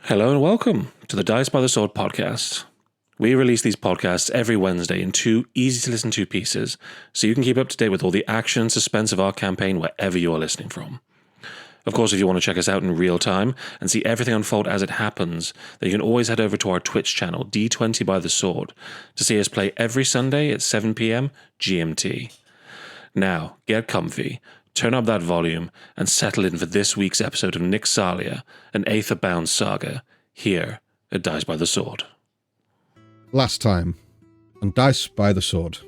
Hello and welcome to the Dice by the Sword podcast. We release these podcasts every Wednesday in 2 easy-to-listen to pieces, so you can keep up to date with all the action and suspense of our campaign wherever you are listening from. Of course, if you want to check us out in real time and see everything unfold as it happens, then you can always head over to our Twitch channel, D20 by the Sword, to see us play every Sunday at 7 p.m. GMT. Now, get comfy, turn up that volume, and settle in for this week's episode of Nyxalia, an Aetherbound saga, here at Dice by the Sword. Last time, on Dice by the Sword.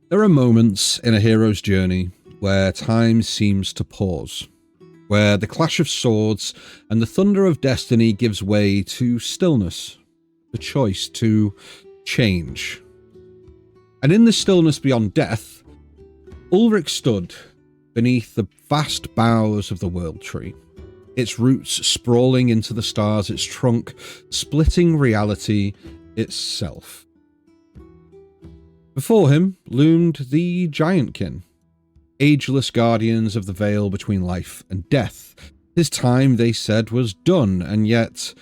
There are moments in a hero's journey where time seems to pause, where the clash of swords and the thunder of destiny gives way to stillness, the choice to change. And in the stillness beyond death, Ulrich stood beneath the vast boughs of the World Tree, its roots sprawling into the stars, its trunk splitting reality itself. Before him loomed the Giantkin, ageless guardians of the veil between life and death. His time, they said, was done, and yet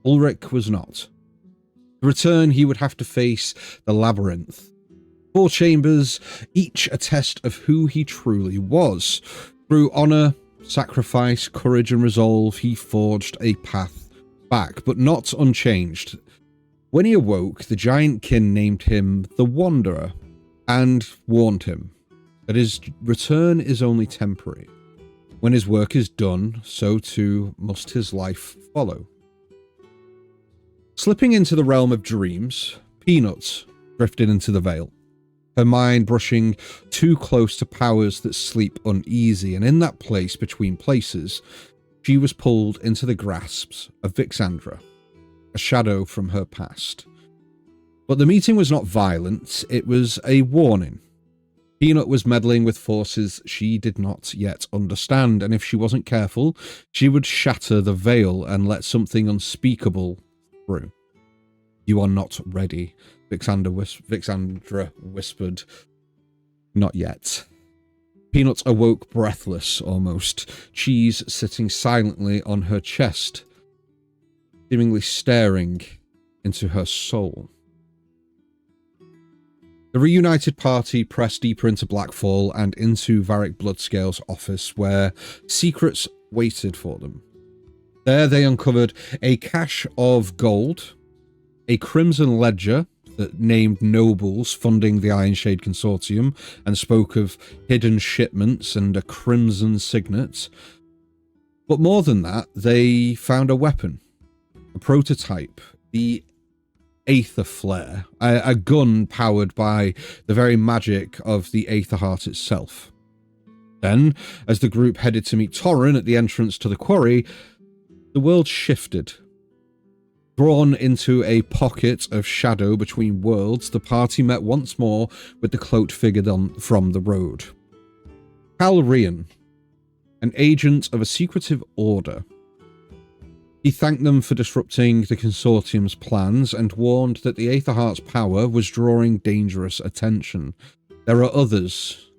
Ulrich was not. To return, he would have to face the labyrinth. 4 chambers, each a test of who he truly was. Through honour, sacrifice, courage and resolve, he forged a path back, but not unchanged. When he awoke, the Giantkin named him the Wanderer and warned him that his return is only temporary. When his work is done, so too must his life follow. Slipping into the realm of dreams, Peanut drifted into the veil, her mind brushing too close to powers that sleep uneasy, and in that place between places, she was pulled into the grasps of Vixandra, a shadow from her past. But the meeting was not violent, it was a warning. Peanut was meddling with forces she did not yet understand, and if she wasn't careful, she would shatter the veil and let something unspeakable through. "You are not ready," Vixandra whispered. "Not yet." Peanut awoke breathless almost, cheese sitting silently on her chest, seemingly staring into her soul. The reunited party pressed deeper into Blackfall and into Varric Bloodscale's office, where secrets waited for them. There they uncovered a cache of gold, a crimson ledger that named nobles funding the Ironshade Consortium and spoke of hidden shipments and a crimson signet. But more than that, they found a weapon, a prototype, the Aether Flare, a gun powered by the very magic of the Aether Heart itself. Then, as the group headed to meet Torrin at the entrance to the quarry, the world shifted. Drawn into a pocket of shadow between worlds, the party met once more with the cloaked figure from the road. Cal Rian, an agent of a secretive order. He thanked them for disrupting the consortium's plans and warned that the Aetherheart's power was drawing dangerous attention. There are others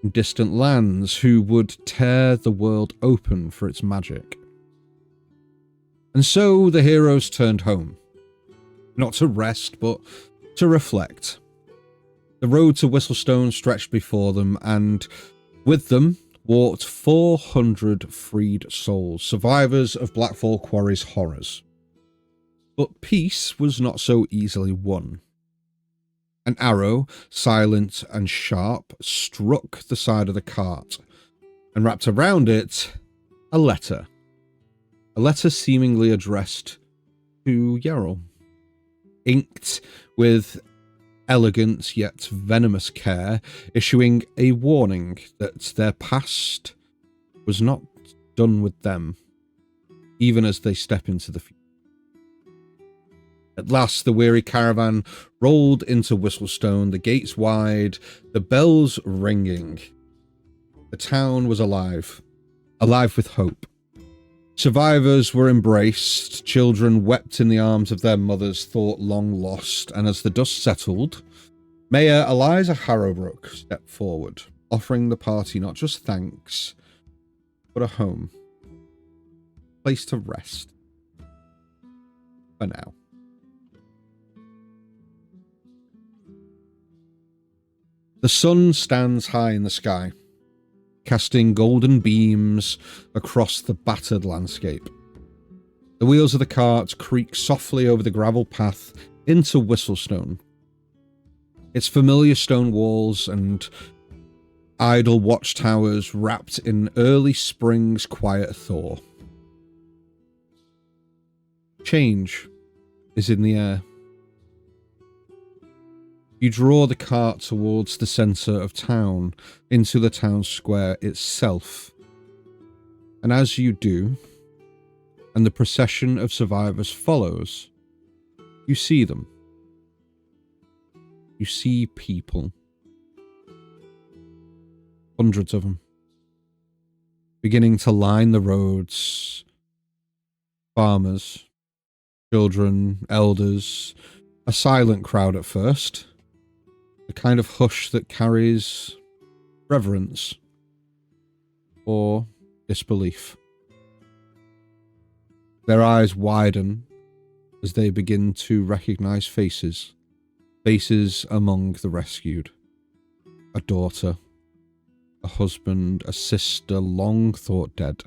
in distant lands who would tear the world open for its magic. And so the heroes turned home. Not to rest, but to reflect. The road to Whistlestone stretched before them, and with them walked 400 freed souls, survivors of Blackfall Quarry's horrors. But peace was not so easily won. An arrow, silent and sharp, struck the side of the cart, and wrapped around it a letter. A letter seemingly addressed to Yarrow, inked with elegant yet venomous care, issuing a warning that their past was not done with them, even as they step into the future. At last, the weary caravan rolled into Whistlestone, the gates wide, the bells ringing. The town was alive with hope. Survivors were embraced, children wept in the arms of their mothers thought long lost, and as the dust settled, Mayor Eliza Harrowbrook stepped forward, offering the party not just thanks, but a home, a place to rest, for now. The sun stands high in the sky, casting golden beams across the battered landscape. The wheels of the cart creak softly over the gravel path into Whistlestone. Its familiar stone walls and idle watchtowers wrapped in early spring's quiet thaw. Change is in the air. You draw the cart towards the centre of town, into the town square itself. And as you do, and the procession of survivors follows, you see them. You see people. Hundreds of them. Beginning to line the roads. Farmers, children, elders, a silent crowd at first. The kind of hush that carries reverence or disbelief. Their eyes widen as they begin to recognize faces. Faces among the rescued. A daughter, a husband, a sister long thought dead.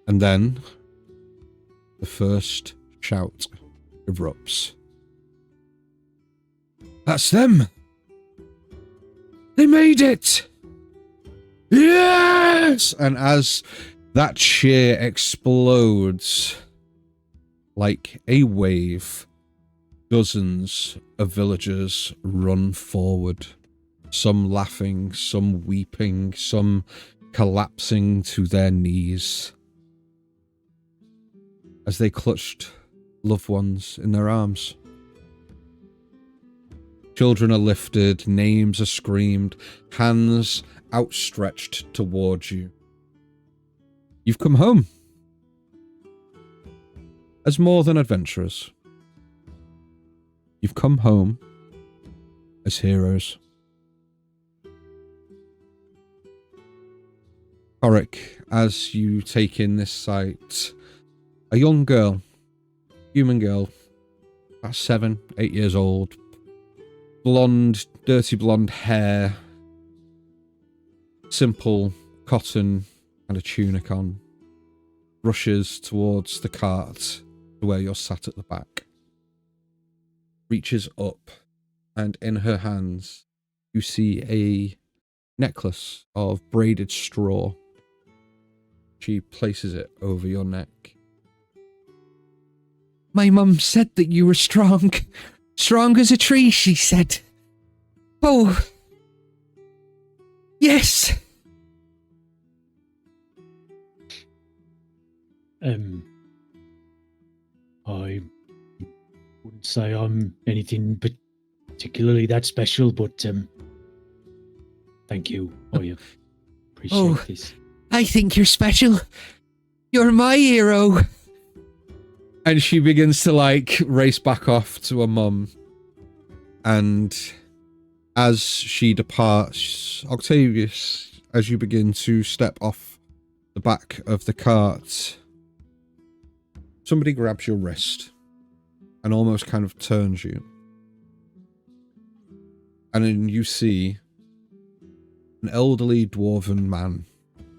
And then the first shout erupts. That's them! They made it! Yes! And as that cheer explodes like a wave, dozens of villagers run forward. Some laughing, some weeping, some collapsing to their knees as they clutched loved ones in their arms. Children are lifted, names are screamed, hands outstretched towards you. You've come home. As more than adventurers. You've come home as heroes. Oric, as you take in this sight, a young girl, human girl, about 7, 8 years old, blonde, dirty blonde hair, simple cotton and a tunic on, rushes towards the cart to where you're sat at the back, reaches up, and in her hands you see a necklace of braided straw. She places it over your neck. My mum said that you were strong. Strong as a tree, she said. Oh. Yes. I wouldn't say I'm anything particularly that special, but thank you. I appreciate this. I think you're special. You're my hero. And she begins to race back off to her mum. And as she departs, Octavius, as you begin to step off the back of the cart, somebody grabs your wrist and almost kind of turns you. And then you see an elderly dwarven man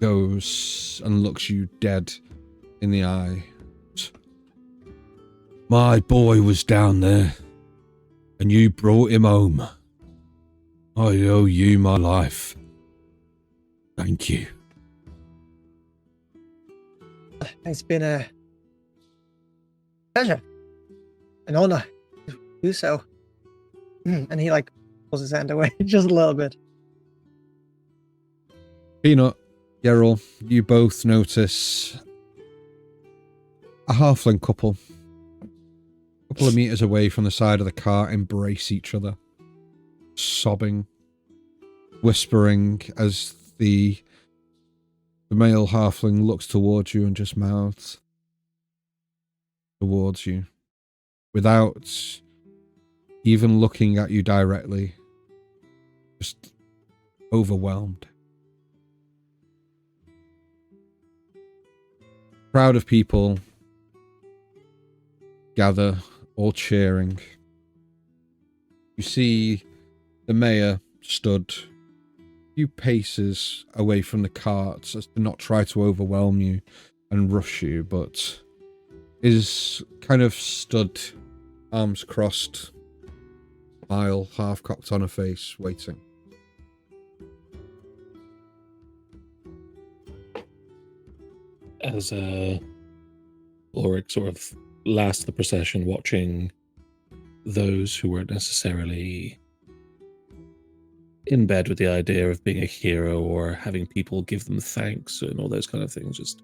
goes and looks you dead in the eye. My boy was down there, and you brought him home. I owe you my life. Thank you. It's been a pleasure, an honor to do so. And he pulls his hand away just a little bit. Peanut, Geralt, you both notice a halfling couple, a couple of meters away from the side of the car, embrace each other, sobbing, whispering as the male halfling looks towards you and just mouths towards you without even looking at you directly, just overwhelmed. Crowd of people gather, all cheering. You see the mayor stood a few paces away from the carts as to not try to overwhelm you and rush you, but is kind of stood, arms crossed, smile half cocked on her face, waiting. As Ulrich sort of last the procession, watching those who weren't necessarily in bed with the idea of being a hero or having people give them thanks and all those kind of things, just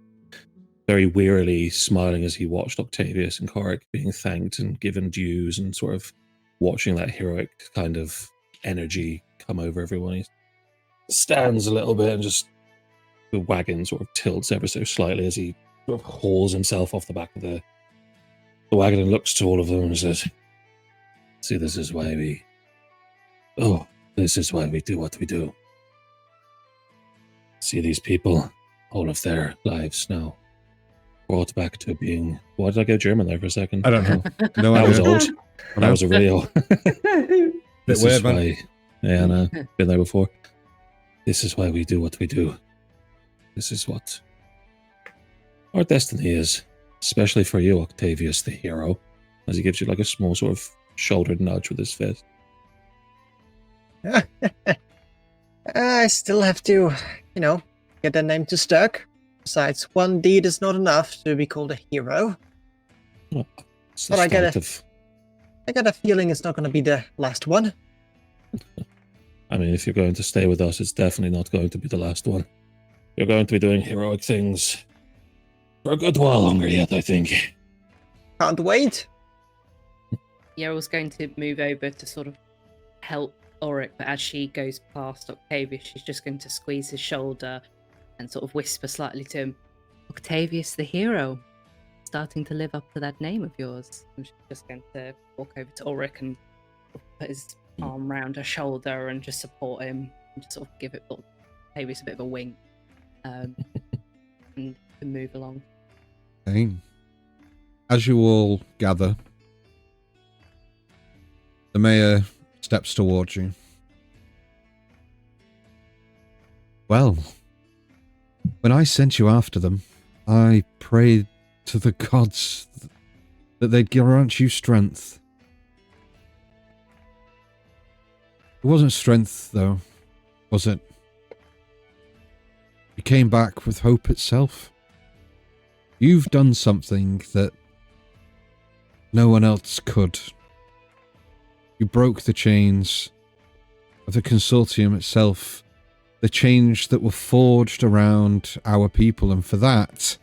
very wearily smiling as he watched Octavius and Korik being thanked and given dues, and sort of watching that heroic kind of energy come over everyone. He stands a little bit and just the wagon sort of tilts ever so slightly as he sort of hauls himself off the back of the wagon and looks to all of them and says, "See, this is why we do what we do. See these people, all of their lives now brought back to being..." Why did I go German there for a second? I don't know. No, That was idea. old. That was a really old. This weird, is man. why. Yeah, I know. Been there before. This is why we do what we do. This is what our destiny is, especially for you, Octavius, the hero, as he gives you like a small sort of shouldered nudge with his fist. I still have to, get the name to stuck. Besides, one deed is not enough to be called a hero. It's the But I get start it. of... I got a feeling it's not going to be the last one. I mean, if you're going to stay with us, it's definitely not going to be the last one. You're going to be doing heroic things for a good while longer yet, I think. Can't wait. Yeryl's going to move over to sort of help Ulrich, but as she goes past Octavius, she's just going to squeeze his shoulder and sort of whisper slightly to him, "Octavius the hero, starting to live up to that name of yours." And she's just going to walk over to Ulrich and put his arm round her shoulder and just support him and just sort of give Octavius a bit of a wink and move along. Okay. As you all gather, the mayor steps towards you. "Well, when I sent you after them, I prayed to the gods that they'd grant you strength. It wasn't strength, though, was it? You came back with hope itself. You've done something that no one else could. You broke the chains of the consortium itself, the chains that were forged around our people, and for that..."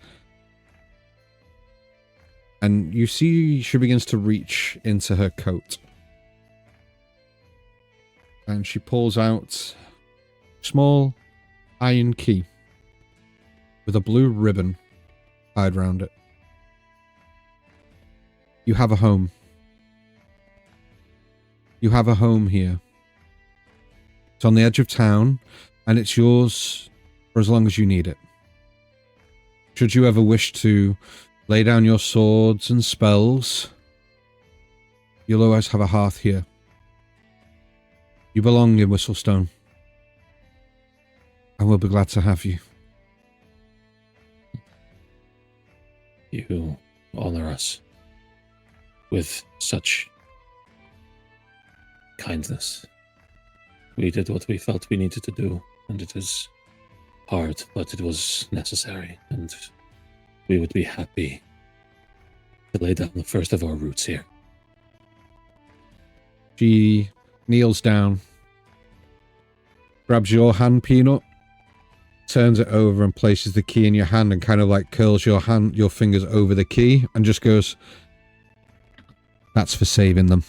And you see she begins to reach into her coat. And she pulls out a small iron key with a blue ribbon tied round it. "You have a home. You have a home here. It's on the edge of town, and it's yours for as long as you need it. Should you ever wish to lay down your swords and spells, you'll always have a hearth here. You belong in Whistlestone, and we'll be glad to have you." You honor us with such kindness. We did what we felt we needed to do, and it is hard, but it was necessary, and we would be happy to lay down the first of our roots here. She kneels down, grabs your hand, Peanut, turns it over and places the key in your hand and kind of like curls your fingers over the key and just goes, "That's for saving them."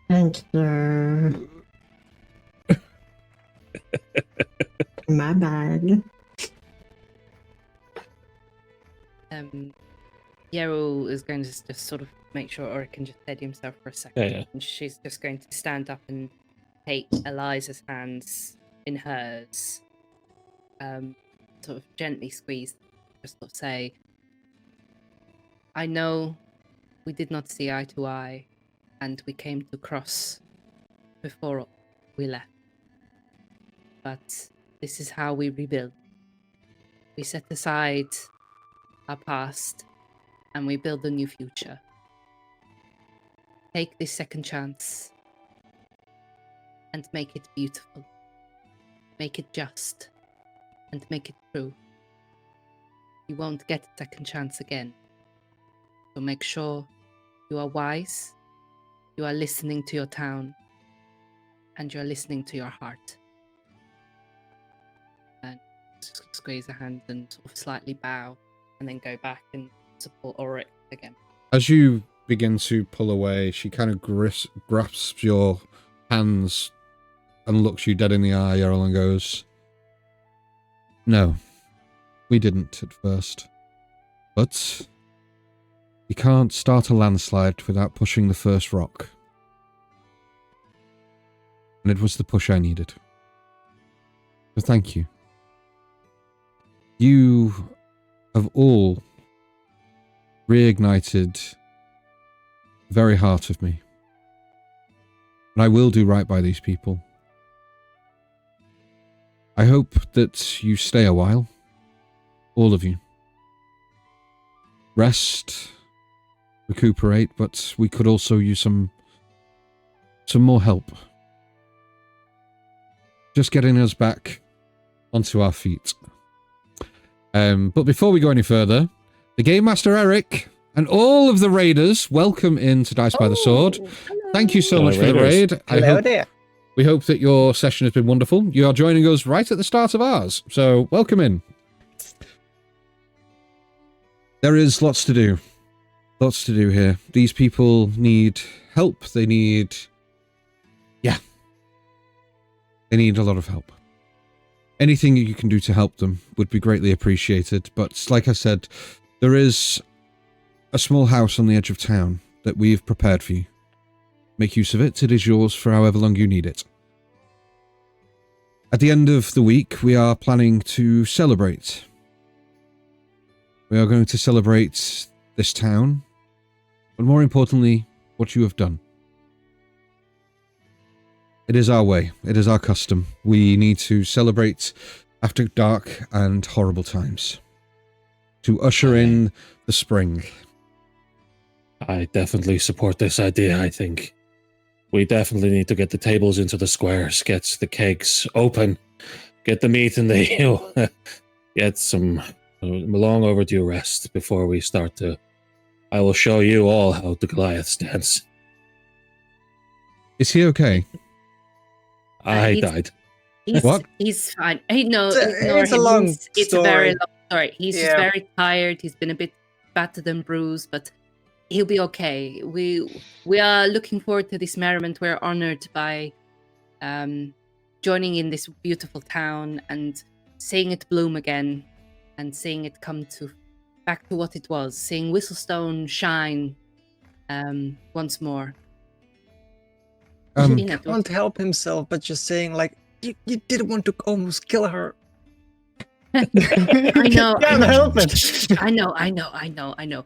Thank you. My bad. Yeryl is going to just sort of make sure Ulrich can just steady himself for a second. Yeah. And she's just going to stand up and take Eliza's hands in hers, sort of gently squeeze, just sort of say, I know we did not see eye to eye, and we came to cross before we left. But this is how we rebuild. We set aside our past, and we build a new future. Take this second chance and make it beautiful. Make it just and make it true. You won't get a second chance again. So make sure you are wise, you are listening to your town, and you're listening to your heart. And squeeze a hand and sort of slightly bow, and then go back and support Ulrich again. As you begin to pull away, she kind of grasps your hands and looks you dead in the eye, Errol, and goes, "No, we didn't at first. But you can't start a landslide without pushing the first rock. And it was the push I needed. So thank you. You have all reignited the very heart of me. And I will do right by these people. I hope that you stay a while. All of you. Rest, recuperate, but we could also use some more help. Just getting us back onto our feet. But before we go any further, the Game Master Eric and all of the raiders, welcome into Dice by the Sword. Hello. Thank you so Hello, much for the raiders. raid. Hello there. We hope that your session has been wonderful. You are joining us right at the start of ours, so welcome in. There is lots to do. Lots to do here. These people need help. They need... Yeah. They need a lot of help. Anything you can do to help them would be greatly appreciated. But like I said, there is a small house on the edge of town that we've prepared for you. Make use of it. It is yours for however long you need it. At the end of the week, we are planning to celebrate. We are going to celebrate this town, but more importantly, what you have done. It is our way. It is our custom. We need to celebrate after dark and horrible times. To usher in the spring. I definitely support this idea, I think. We definitely need to get the tables into the squares, get the kegs open, get the meat in the... get some long overdue rest before we start to... I will show you all how the Goliaths dance. Is he okay? I died. What? He's fine. Hey, no, It's a long It's a very story. long story. He's just Yeah. very tired. He's been a bit battered and bruised, but he'll be okay. We are looking forward to this merriment. We're honored by joining in this beautiful town and seeing it bloom again, and seeing it come back to what it was. Seeing Whistlestone shine once more. He can't help himself but just saying, like, you didn't want to almost kill her. I know. Can't help it. I know.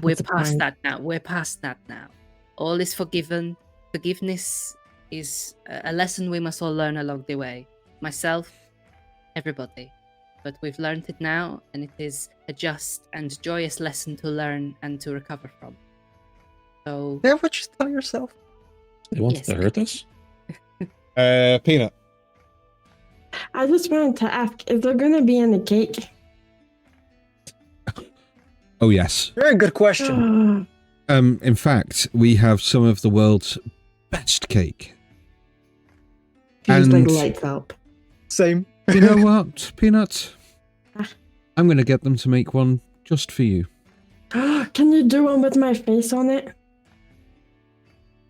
We're That's past fine. that now. We're past that now. All is forgiven. Forgiveness is a lesson we must all learn along the way. Myself, everybody. But we've learned it now, and it is a just and joyous lesson to learn and to recover from. So, Yeah, what you tell yourself? They wanted Yes. to hurt us? Peanut. I just wanted to ask, is there gonna be any cake? Oh, yes. Very good question. In fact, we have some of the world's best cake. Feels like And- lights out. Same. You know what, Peanut? Ah. I'm going to get them to make one just for you. Can you do one with my face on it?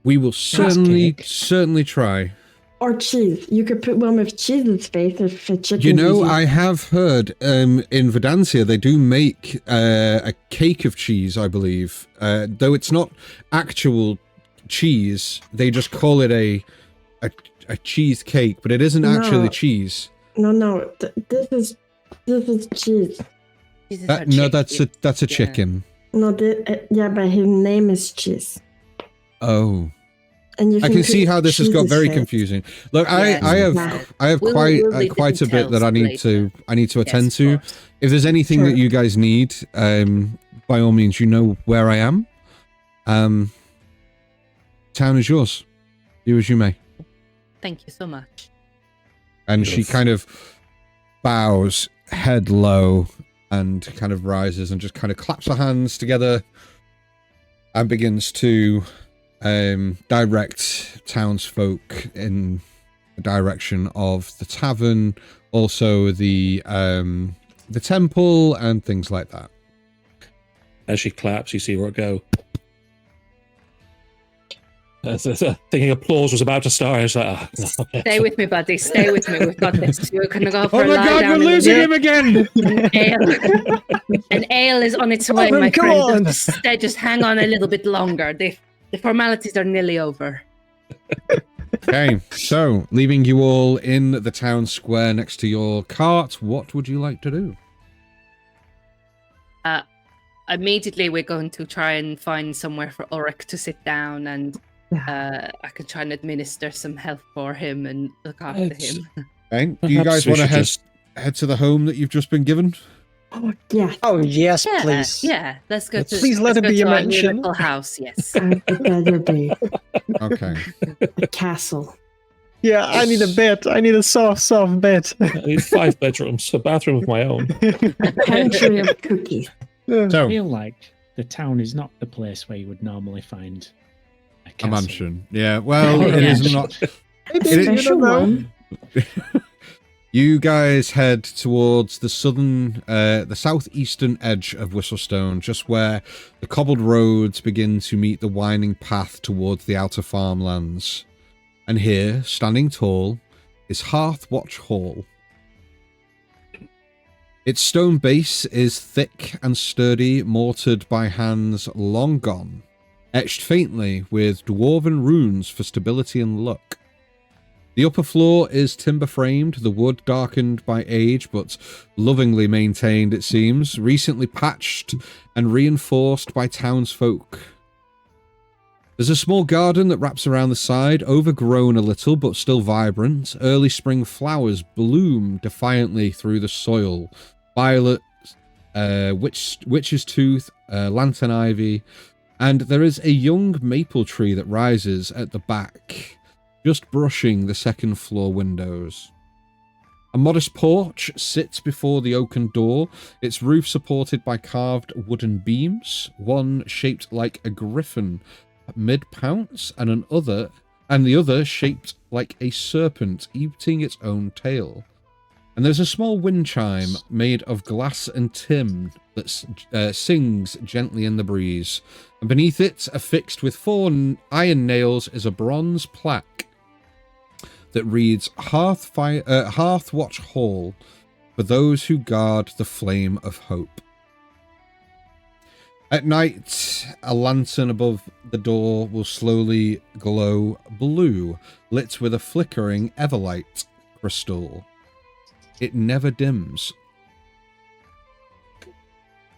We will certainly cake. try. Or cheese. You could put one with cheese's face if a chicken. You know, I have heard in Vedantia they do make a cake of cheese, I believe. Though it's not actual cheese, they just call it a cheese cake, but it isn't actually No. cheese. No. This is cheese. this is No, our that's chick. a Yeah. chicken. No, yeah, but his name is Cheese. Oh. And you I can see put how this has got Cheese's very face. confusing. Look, Yes. I have We'll leave the quite a bit that I need to details attend Yes, to. of course. If there's anything Sure. that you guys need, by all means, you know where I am. Town is yours. Do as you may. Thank you so much. And she Yes. kind of bows, head low, and kind of rises and just kind of claps her hands together and begins to direct townsfolk in the direction of the tavern, also the temple and things like that. As she claps, you see her go. Thinking applause was about to start. It's like, oh, no, okay. Stay with me, buddy. Stay with me. We've got this. We're gonna go for Oh a my lie god, down we're in the losing middle. him again! Ale. An ale is on its way, Oh, my come friend. on. Just hang on a little bit longer. The formalities are nearly over. Okay, so leaving you all in the town square next to your cart, what would you like to do? Immediately, we're going to try and find somewhere for Ulrich to sit down, and I can try and administer some health for him and look after It's- him. Okay, do you Perhaps guys we want to should head to the home that you've just been given? Oh, yeah. Oh, yes, Yeah, please. yeah. Let's go to. Please let let's it go be to a our new mansion. little house. Yes. I would rather be Okay. a castle. Yeah, I need a bed. I need a soft bed. I need 5 bedrooms, a bathroom of my own. A pantry of cookies. I So, feel like the town is not the place where you would normally find a a castle. mansion. Yeah, well, Oh, it yeah. is not. A It is- special one. You guys head towards the the southeastern edge of Whistlestone, just where the cobbled roads begin to meet the winding path towards the outer farmlands. And here, standing tall, is Hearthwatch Hall. Its stone base is thick and sturdy, mortared by hands long gone, etched faintly with dwarven runes for stability and luck. The upper floor is timber-framed, the wood darkened by age, but lovingly maintained, it seems, recently patched and reinforced by townsfolk. There's a small garden that wraps around the side, overgrown a little, but still vibrant. Early spring flowers bloom defiantly through the soil. Violet, witch's tooth, lantern ivy, and there is a young maple tree that rises at the back, just brushing the second floor windows. A modest porch sits before the oaken door, its roof supported by carved wooden beams, one shaped like a griffin mid-pounce, and the other shaped like a serpent eating its own tail. And there's a small wind chime made of glass and tin that sings gently in the breeze. And beneath it, affixed with 4 iron nails, is a bronze plaque that reads Hearthwatch Hall for those who guard the flame of hope. At night, a lantern above the door will slowly glow blue, lit with a flickering everlight crystal. It never dims.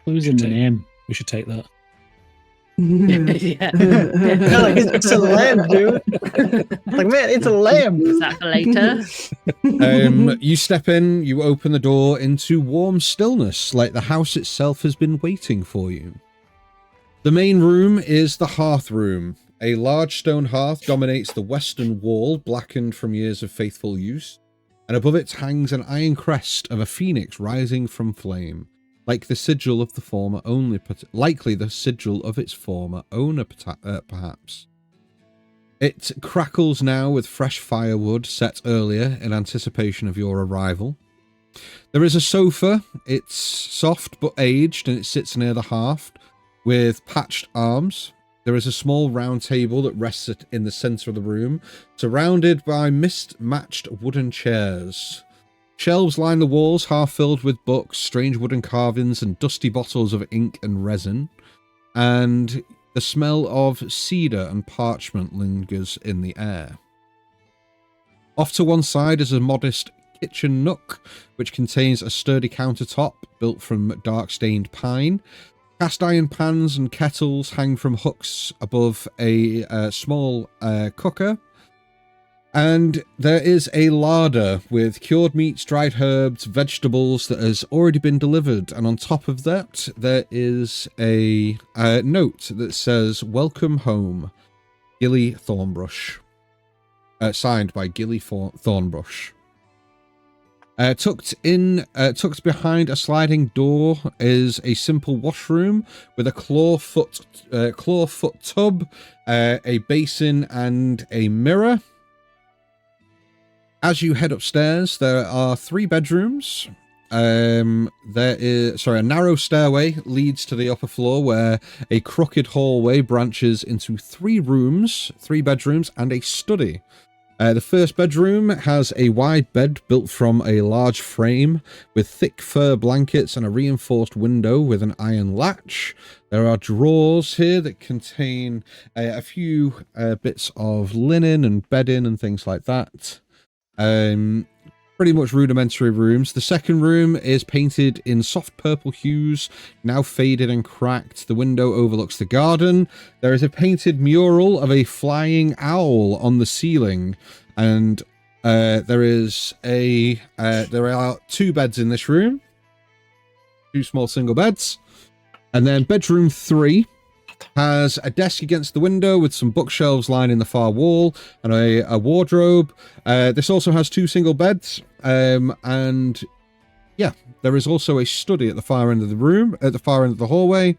Clues in the name. We should take that. Yeah. Yeah, like it's a lamp, dude. Like, man, it's a lamp. Is that for later? You step in, you open the door into warm stillness, like the house itself has been waiting for you. The main room is the hearth room. A large stone hearth dominates the western wall, blackened from years of faithful use, and above it hangs an iron crest of a phoenix rising from flame, like the sigil of the former owner, likely the sigil of its former owner, perhaps. It crackles now with fresh firewood set earlier in anticipation of your arrival. There is a sofa. It's soft but aged, and it sits near the hearth with patched arms. There is a small round table that rests in the center of the room, surrounded by mist-matched wooden chairs. Shelves line the walls, half filled with books, strange wooden carvings, and dusty bottles of ink and resin. And the smell of cedar and parchment lingers in the air. Off to one side is a modest kitchen nook, which contains a sturdy countertop built from dark-stained pine, Cast iron pans and kettles hang from hooks above a small cooker. And there is a larder with cured meats, dried herbs, vegetables that has already been delivered. And on top of that, there is a note that says, "Welcome home, Gilly Thornbrush." Signed by Gilly Thornbrush. Tucked behind a sliding door is a simple washroom with a clawfoot tub, a basin, and a mirror. As you head upstairs, there are 3 bedrooms. A narrow stairway leads to the upper floor where a crooked hallway branches into 3 rooms, 3 bedrooms, and a study. The first bedroom has a wide bed built from a large frame with thick fur blankets and a reinforced window with an iron latch. There are drawers here that contain a few bits of linen and bedding and things like that. Pretty much rudimentary rooms. The second room is painted in soft purple hues, now faded and cracked. The window overlooks the garden. There is a painted mural of a flying owl on the ceiling, and there are 2 beds in this room, 2 small single beds, and then bedroom 3 has a desk against the window with some bookshelves lining the far wall and a wardrobe. This also has 2 single beds, and yeah, there is also a study at the far end of the room, at the far end of the hallway.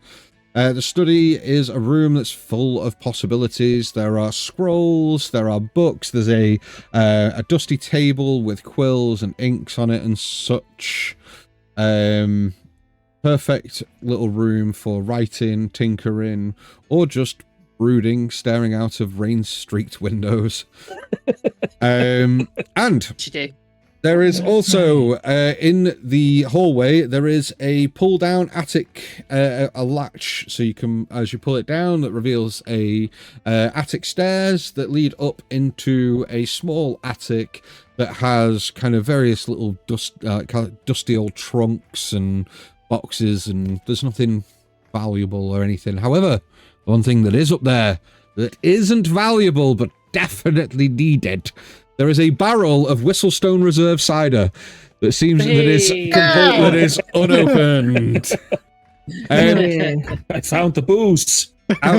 The study is a room that's full of possibilities. There are scrolls, there are books, there's a dusty table with quills and inks on it and such. Perfect little room for writing, tinkering, or just brooding, staring out of rain-streaked windows. And there is also, in the hallway, there is a pull-down attic, a latch, so you can, as you pull it down, that reveals a attic stairs that lead up into a small attic that has kind of various little dusty old trunks and boxes, and there's nothing valuable or anything. However, one thing that is up there that isn't valuable but definitely needed, there is a barrel of Whistlestone Reserve cider that seems that is unopened. I found the booze. From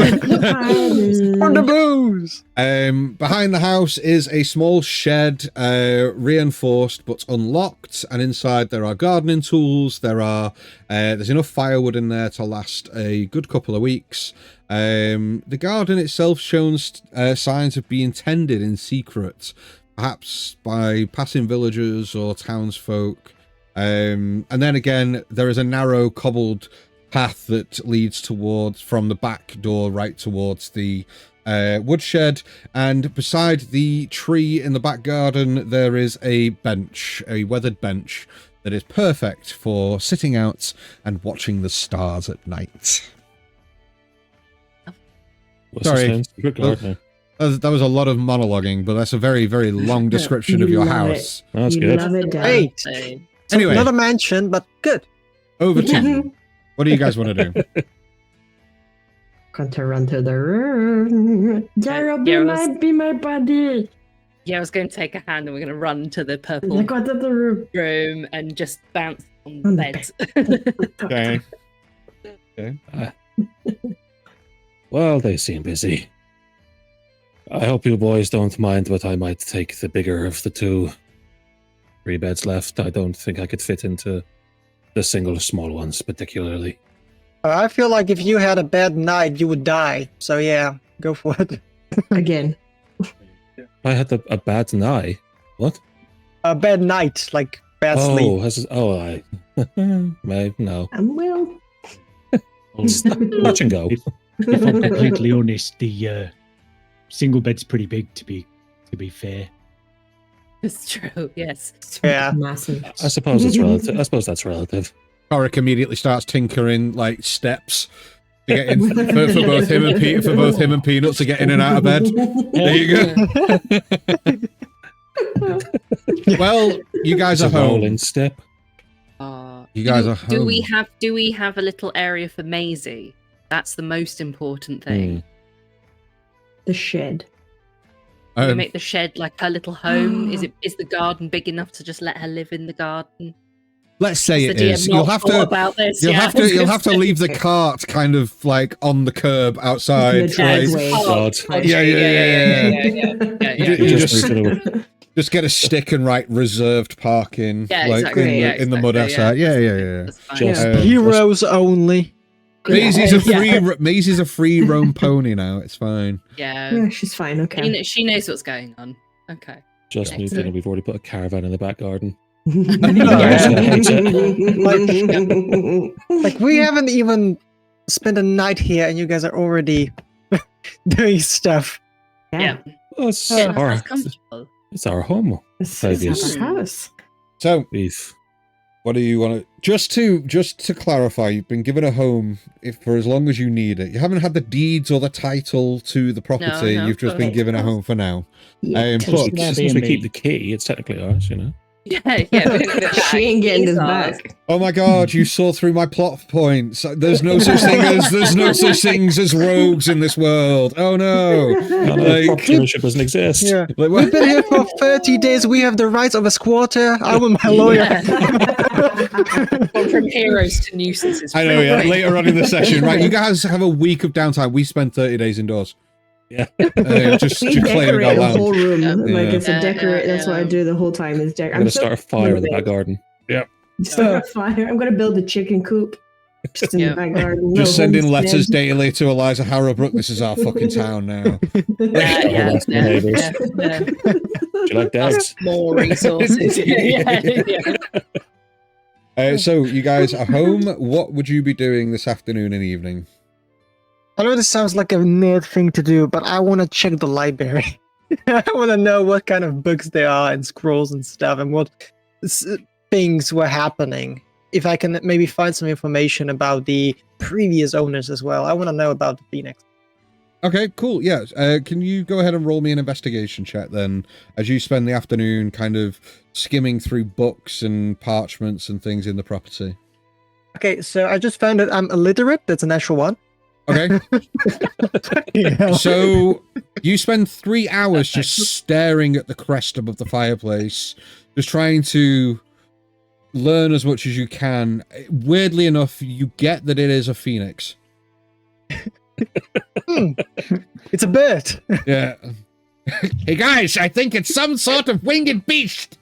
the booze. Behind the house is a small shed, reinforced but unlocked, and inside there are gardening tools. There's enough firewood in there to last a good couple of weeks. The garden itself shows signs of being tended in secret, perhaps by passing villagers or townsfolk. And then again, there is a narrow cobbled path that leads from the back door right towards the woodshed, and beside the tree in the back garden there is a bench, a weathered bench that is perfect for sitting out and watching the stars at night. Sorry, that was a lot of monologuing, but that's a very, very long description of your house. That's good. Great. Anyway, not a mansion, but good. Over to you. What do you guys want to do? Going to run to the room. Gyro, be my buddy. Yeah, I was going to take a hand and we're going to run to the purple Go to the room and just bounce on the beds. Okay. Well, they seem busy. I hope you boys don't mind, but I might take the bigger of the 2. 3 beds left. I don't think I could fit into the single small ones particularly. I feel like if you had a bad night, you would die. So yeah, go for it. Again. I had a bad night. What? A bad night, like bad sleep. I no. Well. Touch and go. If I'm completely honest, the single bed's pretty big to be fair. It's true, yes. Yeah. Massive. I suppose it's relative. I suppose that's relative. Coric immediately starts tinkering like steps to get in for both him and Peanut to get in and out of bed. There you go. Well, you guys are home. Rolling step. You guys are home. Do we have a little area for Maisie? That's the most important thing. The shed. Can we make the shed like her little home? Is the garden big enough to just let her live in the garden? Let's say Is it the DM is. not You'll have thought to. about this? You'll Yeah, have I was to. You'll gonna have to say. leave the cart kind of like on the curb outside. The driveway. Oh, God. Yeah. You Just just get a stick and write reserved parking. Yeah, like exactly. in the mud outside. Yeah. That's fine. Just- Heroes only. Maisie's a free. Yeah. Maisie's a free roam pony now. It's fine. Yeah, she's fine. Okay. She knows what's going on. Okay. Just moved in and we've already put a caravan in the back garden. Like we haven't even spent a night here, and you guys are already doing stuff. Yeah. Oh, it's, Yeah, our, that's comfortable. it's our home. This Obvious. is our house. So, We've what do you want to? Just to clarify, you've been given a home for as long as you need it. You haven't had the deeds or the title to the property. No, You've just been given a home for now. Yeah. But since we keep the key, it's technically ours, you know. Yeah. She ain't getting this back. oh my god, you saw through my plot points. There's no such things as rogues in this world. Oh no. Property ownership doesn't exist. Yeah. Like, We've been here for 30 days. We have the rights of a squatter. I am my lawyer. Well, from heroes to nuisances. I know, yeah. Later on in the session, right? You guys have a week of downtime. We spent 30 days indoors. Yeah. Just We claiming our decorate the land. whole room. Like it's a Yeah, decorate. yeah, That's what I yeah. do the whole time is decorate. I'm gonna start a fire in the back garden. Start a fire. I'm gonna build a chicken coop just in Yeah. the back garden. Just No sending homestead. letters daily to Eliza Harrowbrook. This is our fucking town now. Yeah. Do you like dads? More resources. yeah. So you guys are home. What would you be doing this afternoon and evening? I know this sounds like a nerd thing to do, but I want to check the library. I want to know what kind of books there are and scrolls and stuff, and what things were happening. If I can maybe find some information about the previous owners as well. I want to know about the Phoenix. Okay, cool. Yeah. Can you go ahead and roll me an investigation check then, as you spend the afternoon kind of skimming through books and parchments and things in the property? Okay, so I just found that I'm illiterate. That's an actual one. Okay. Yeah. So you spend 3 hours just staring at the crest above the fireplace, just trying to learn as much as you can. Weirdly enough, you get that it is a phoenix. It's a bird. Yeah. Hey guys, I think it's some sort of winged beast.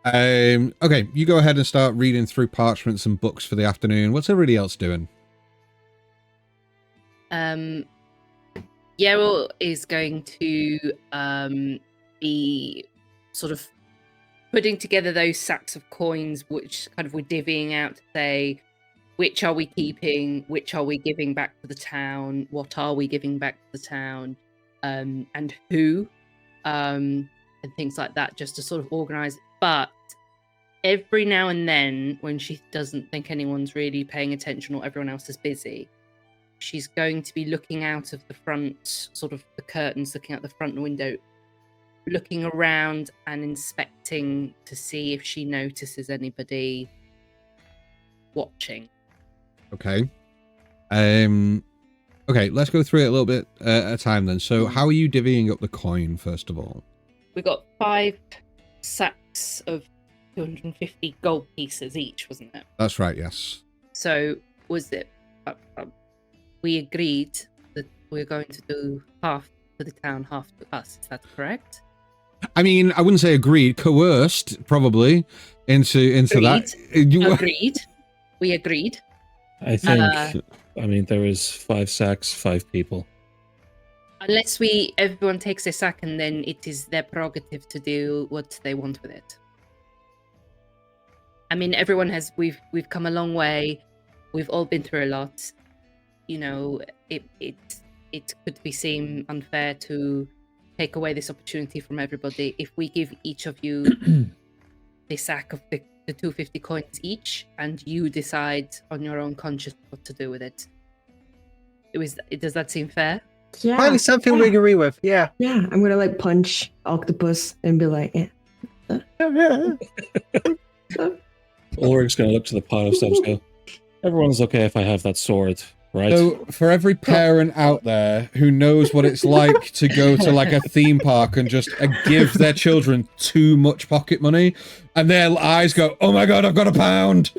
Okay, you go ahead and start reading through parchments and books for the afternoon. What's everybody else doing? Yeril is going to be sort of putting together those sacks of coins, which kind of we're divvying out to say, which are we keeping, which are we giving back to the town, what are we giving back to the town, and who, and things like that, just to sort of organize it. But every now and then, when she doesn't think anyone's really paying attention or everyone else is busy, she's going to be looking out of the front, sort of the curtains, looking out the front window, looking around and inspecting to see if she notices anybody watching. Okay. Okay, let's go through it a little bit at a time then. So how are you divvying up the coin, first of all? We got 5 sacks of 250 gold pieces each, wasn't it? That's right, yes. So was it we agreed that we're going to do half to the town, half to us. Is that correct? I mean, I wouldn't say agreed, coerced, probably, into that. Agreed. We agreed. I think, I mean, there is 5 sacks, 5 people. Unless everyone takes a sack and then it is their prerogative to do what they want with it. I mean, we've come a long way. We've all been through a lot. You know, it could be seem unfair to take away this opportunity from everybody. If we give each of you the sack of the 250 coins each, and you decide on your own conscience what to do with it. Does that seem fair? Yeah. Finally, something we agree with. Yeah. Yeah, I'm gonna like punch Octopus and be like, yeah, Ulrich's going to look to the pile of stuff and go, everyone's okay if I have that sword, right? So, for every parent out there who knows what it's like to go to like a theme park and just give their children too much pocket money, and their eyes go, "Oh my god, I've got £1!"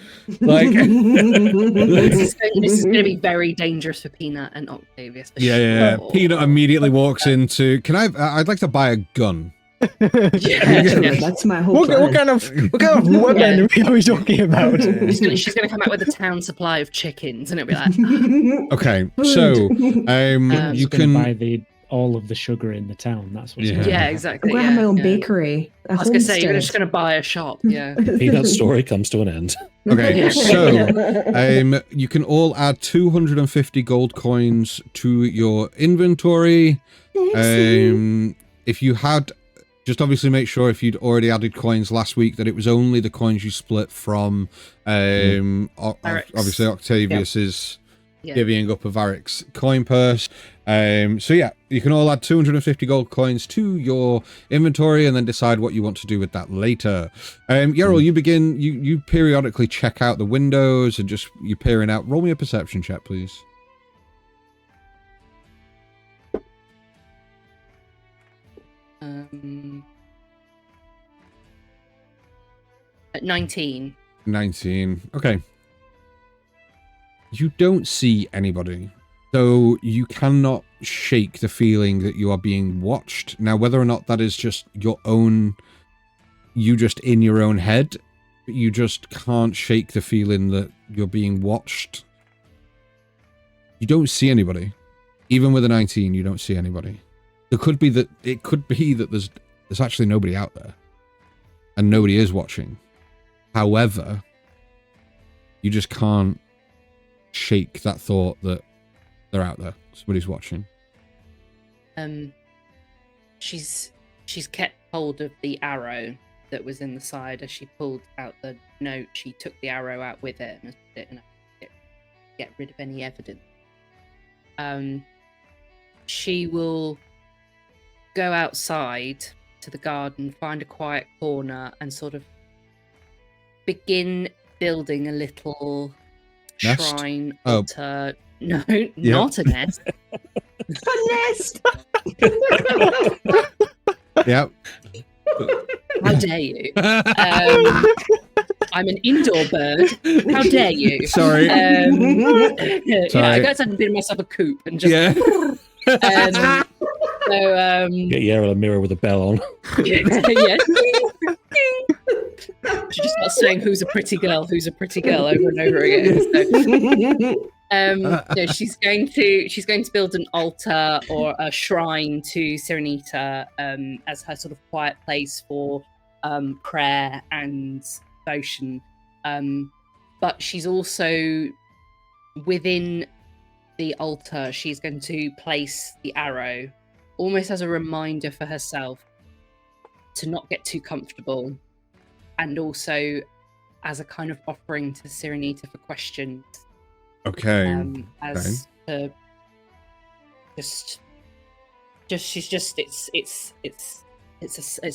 Like, This is going to be very dangerous for Peanut and Octavius. For yeah. sure. Peanut immediately walks into. I'd like to buy a gun. Yeah. That's my whole What plan. kind of weapon are we talking about? She's gonna come out with a town supply of chickens, and it'll be like, Okay, so you can buy all of the sugar in the town. That's what's going to yeah, happen. exactly. I'm gonna have my own bakery. I was gonna say you're just gonna buy a shop. Yeah. Peanut's story comes to an end. Okay, so you can all add 250 gold coins to your inventory. If you had, just obviously make sure if you'd already added coins last week that it was only the coins you split from obviously Octavius's divvying up of Varric's coin purse. So yeah, you can all add 250 gold coins to your inventory and then decide what you want to do with that later. Yarrow, you periodically check out the windows and just you're peering out. Roll me a perception check, please. At 19. 19. Okay. You don't see anybody, so you cannot shake the feeling that you are being watched. Now, whether or not that is just you just in your own head, you just can't shake the feeling that you're being watched. You don't see anybody. Even with a 19, you don't see anybody. It could be that there's actually nobody out there, and nobody is watching. However, you just can't shake that thought that they're out there. Somebody's watching. She's kept hold of the arrow that was in the side. As she pulled out the note, she took the arrow out with it and put it in get rid of any evidence. She will go outside to the garden, find a quiet corner, and sort of begin building a little Nest? shrine, Oh. altar. No, not a nest. A nest. Yep. How dare you? I'm an indoor bird. How dare you? Sorry. Yeah, Sorry. I guess I can build myself a coop and just. Yeah. Get Yarrow a mirror with a bell on. Yeah. She just starts saying, "Who's a pretty girl? Who's a pretty girl?" over and over again. So, she's going to build an altar or a shrine to Serenita as her sort of quiet place for prayer and devotion. But she's also within the altar. She's going to place the arrow, almost as a reminder for herself to not get too comfortable, and also as a kind of offering to Serenita for questions. Okay. As to it's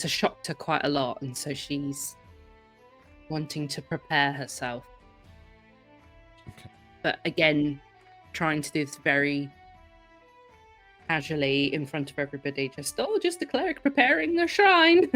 a shock to quite a lot, and so she's wanting to prepare herself. Okay. But again, trying to do this very casually in front of everybody. Just a cleric preparing a shrine.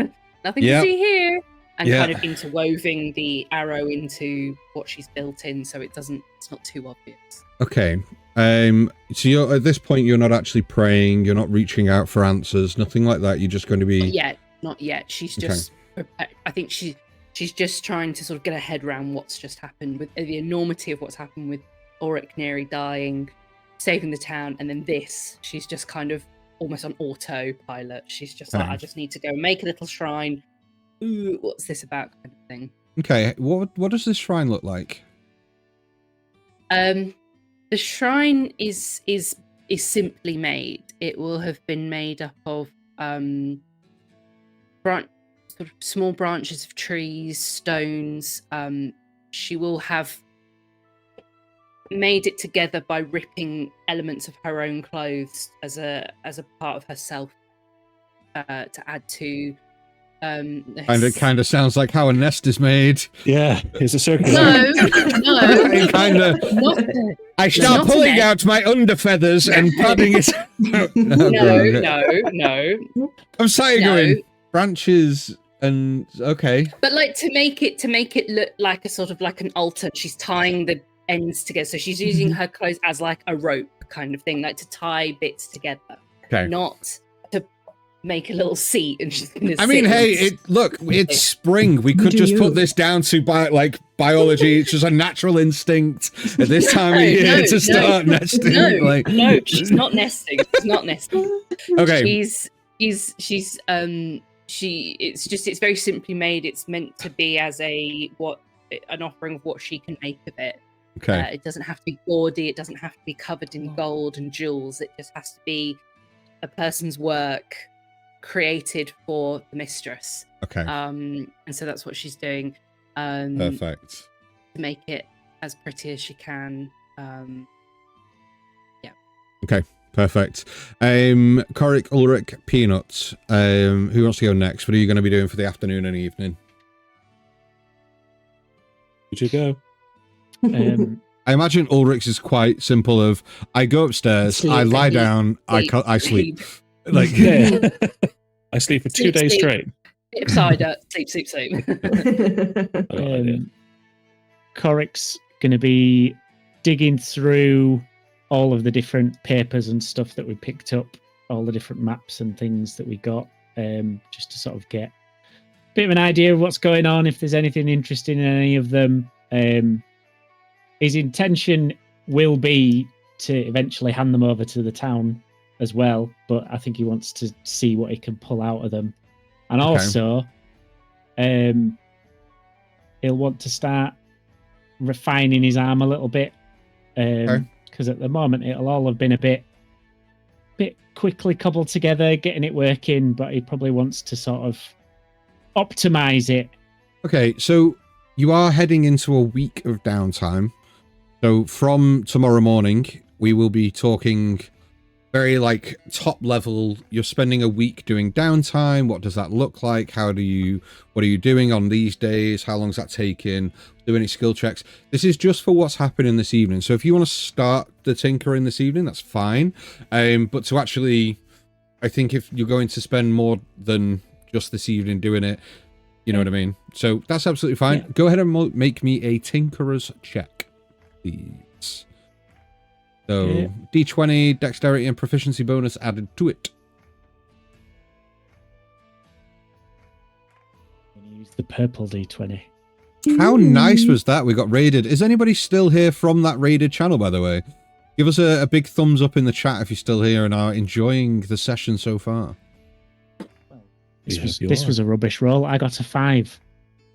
Nothing to see here. And kind of interwoving the arrow into what she's built in, so it's not too obvious. Okay. So you're at this point, you're not actually praying. You're not reaching out for answers. Nothing like that. You're just going to be. Not yet. She's just. I think she's just trying to sort of get her head around what's just happened, with the enormity of what's happened with Ulrich nearly dying, saving the town, and then this. She's just kind of almost on autopilot. She's just like, I just need to go make a little shrine. Ooh, what's this about, kind of thing. Okay. What does this shrine look like? The shrine is simply made. It will have been made up of sort of small branches of trees, stones. She will have made it together by ripping elements of her own clothes as a part of herself to add to Kind of sounds like how a nest is made. Yeah, it's a circle. No. I start pulling out my under feathers and padding it. No. I'm sorry, going branches and okay. But like to make it look like a sort of like an altar, she's tying the ends together. So she's using her clothes as like a rope kind of thing, like to tie bits together. Okay. Not to make a little seat and she's gonna it's spring. We could just put this down to biology. It's just a natural instinct at this time of year to start nesting. No, she's not nesting. She's not nesting. Okay. It's very simply made. It's meant to be as an offering of what she can make of it. Okay. It doesn't have to be gaudy. It doesn't have to be covered in gold and jewels. It just has to be a person's work created for the mistress. Okay. And so that's what she's doing. Perfect. To make it as pretty as she can. Okay. Perfect. Korik, Ulrich, Peanuts. Who wants to go next? What are you going to be doing for the afternoon and evening? Would you go? I imagine Ulrich's is quite simple of, I go upstairs, I lie down, I sleep. I sleep for 2 days straight. Bit of cider, sleep. Korik's going to be digging through all of the different papers and stuff that we picked up, all the different maps and things that we got, just to sort of get a bit of an idea of what's going on, if there's anything interesting in any of them. His intention will be to eventually hand them over to the town as well, but I think he wants to see what he can pull out of them. And also, he'll want to start refining his arm a little bit, because at the moment it'll all have been a bit quickly cobbled together, getting it working, but he probably wants to sort of optimize it. Okay, so you are heading into a week of downtime. So from tomorrow morning, we will be talking very top level. You're spending a week doing downtime. What does that look like? What are you doing on these days? How long's that taking? Do any skill checks? This is just for what's happening this evening. So if you want to start the tinkering this evening, that's fine. But to actually, I think if you're going to spend more than just this evening doing it, you know what I mean? So that's absolutely fine. Yeah. Go ahead and make me a tinkerer's check, please. So D20, dexterity and proficiency bonus added to it. I'm going to use the purple D20. How nice was that? We got raided. Is anybody still here from that raided channel, by the way? Give us a big thumbs up in the chat if you're still here and are enjoying the session so far. This was a rubbish roll. I got a 5.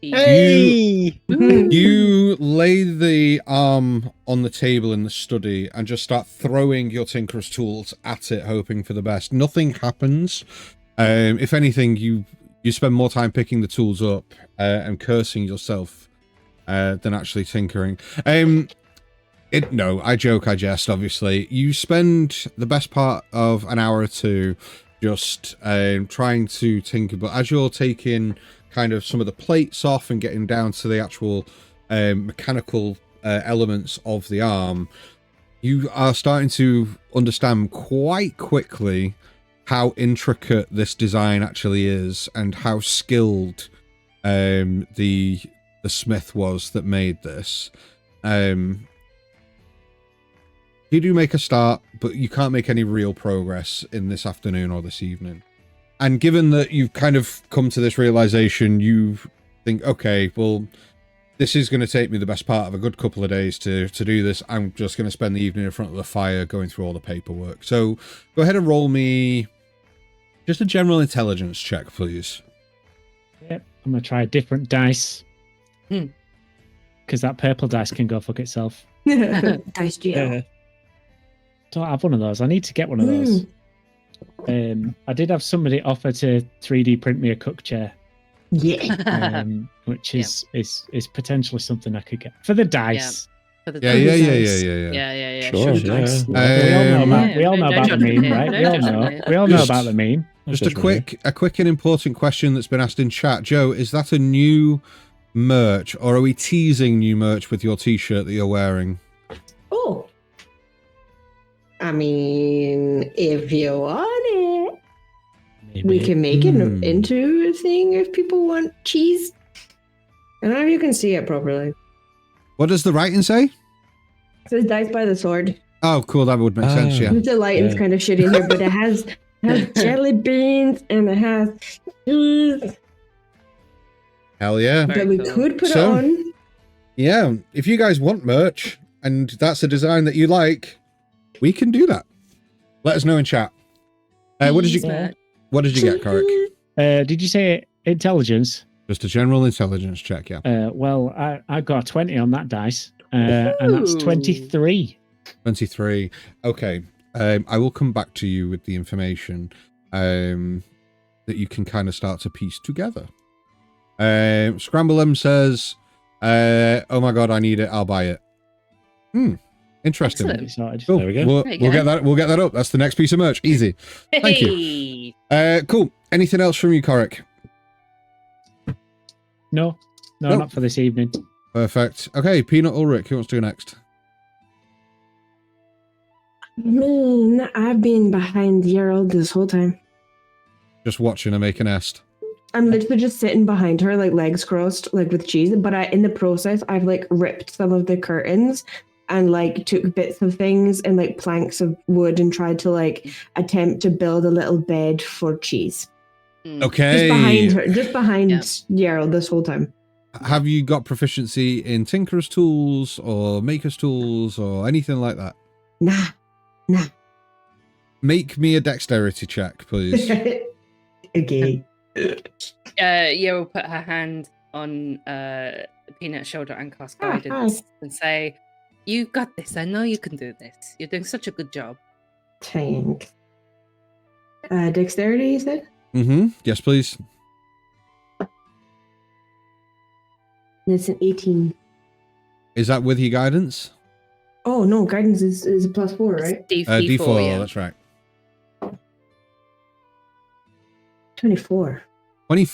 Hey! You lay the arm on the table in the study and just start throwing your tinkerer's tools at it, hoping for the best. Nothing happens. If anything, you spend more time picking the tools up and cursing yourself than actually tinkering. No, I joke, I jest, obviously. You spend the best part of an hour or two just trying to tinker, but as you're taking kind of some of the plates off and getting down to the actual mechanical elements of the arm, you are starting to understand quite quickly how intricate this design actually is and how skilled the smith was that made this. You do make a start, but you can't make any real progress in this afternoon or this evening. And given that you've kind of come to this realization, you think, okay, well, this is going to take me the best part of a good couple of days to do this. I'm just going to spend the evening in front of the fire going through all the paperwork. So go ahead and roll me just a general intelligence check, please. Yep, I'm going to try a different dice. Because that purple dice can go fuck itself. Dice Geo. Don't have one of those. I need to get one of those. I did have somebody offer to 3D print me a cook chair. Yeah. Which is potentially something I could get for the dice. For the Yeah. Yeah. Sure. We all know about the meme, right? We all know about the meme. Just a quick and important question that's been asked in chat. Joe, is that a new merch, or are we teasing new merch with your t-shirt that you're wearing? Oh. I mean, if you want it, Maybe. we can make it into a thing if people want cheese. I don't know if you can see it properly. What does the writing say? It says dice by the sword. Oh, cool. That would make sense, yeah. The lighting's kind of shitty here, but it has jelly beans and it has cheese Hell yeah. that we could put on. Yeah, if you guys want merch and that's a design that you like, we can do that. Let us know in chat. What did you get, Korik? Did you say intelligence? Just a general intelligence check, yeah. Well, I got a 20 on that dice, and that's 23. 23. Okay. I will come back to you with the information that you can kind of start to piece together. Scramble M says, oh my god, I need it, I'll buy it. Interesting. Cool. There we go. We'll get that up. That's the next piece of merch. Easy. Thank you. Cool. Anything else from you, Korik? No, not for this evening. Perfect. Okay, Peanut Ulrich, who wants to go next? I've been behind Gerald this whole time. Just watching her make a nest. I'm literally just sitting behind her, like legs crossed, like with cheese. But in the process, I've like ripped some of the curtains and like took bits of things and like planks of wood and tried to like attempt to build a little bed for cheese. Okay. Just behind Gerald this whole time. Have you got proficiency in Tinker's tools or Maker's tools or anything like that? Nah. Make me a dexterity check, please. Okay. We'll put her hand on Peanut's shoulder and cast guidance and say, "You got this. I know you can do this. You're doing such a good job." Thanks. Dexterity, you said? Yes, please. It's an 18. Is that with your guidance? Oh no, guidance is a +4, right? D4, yeah. That's right. 24. 20.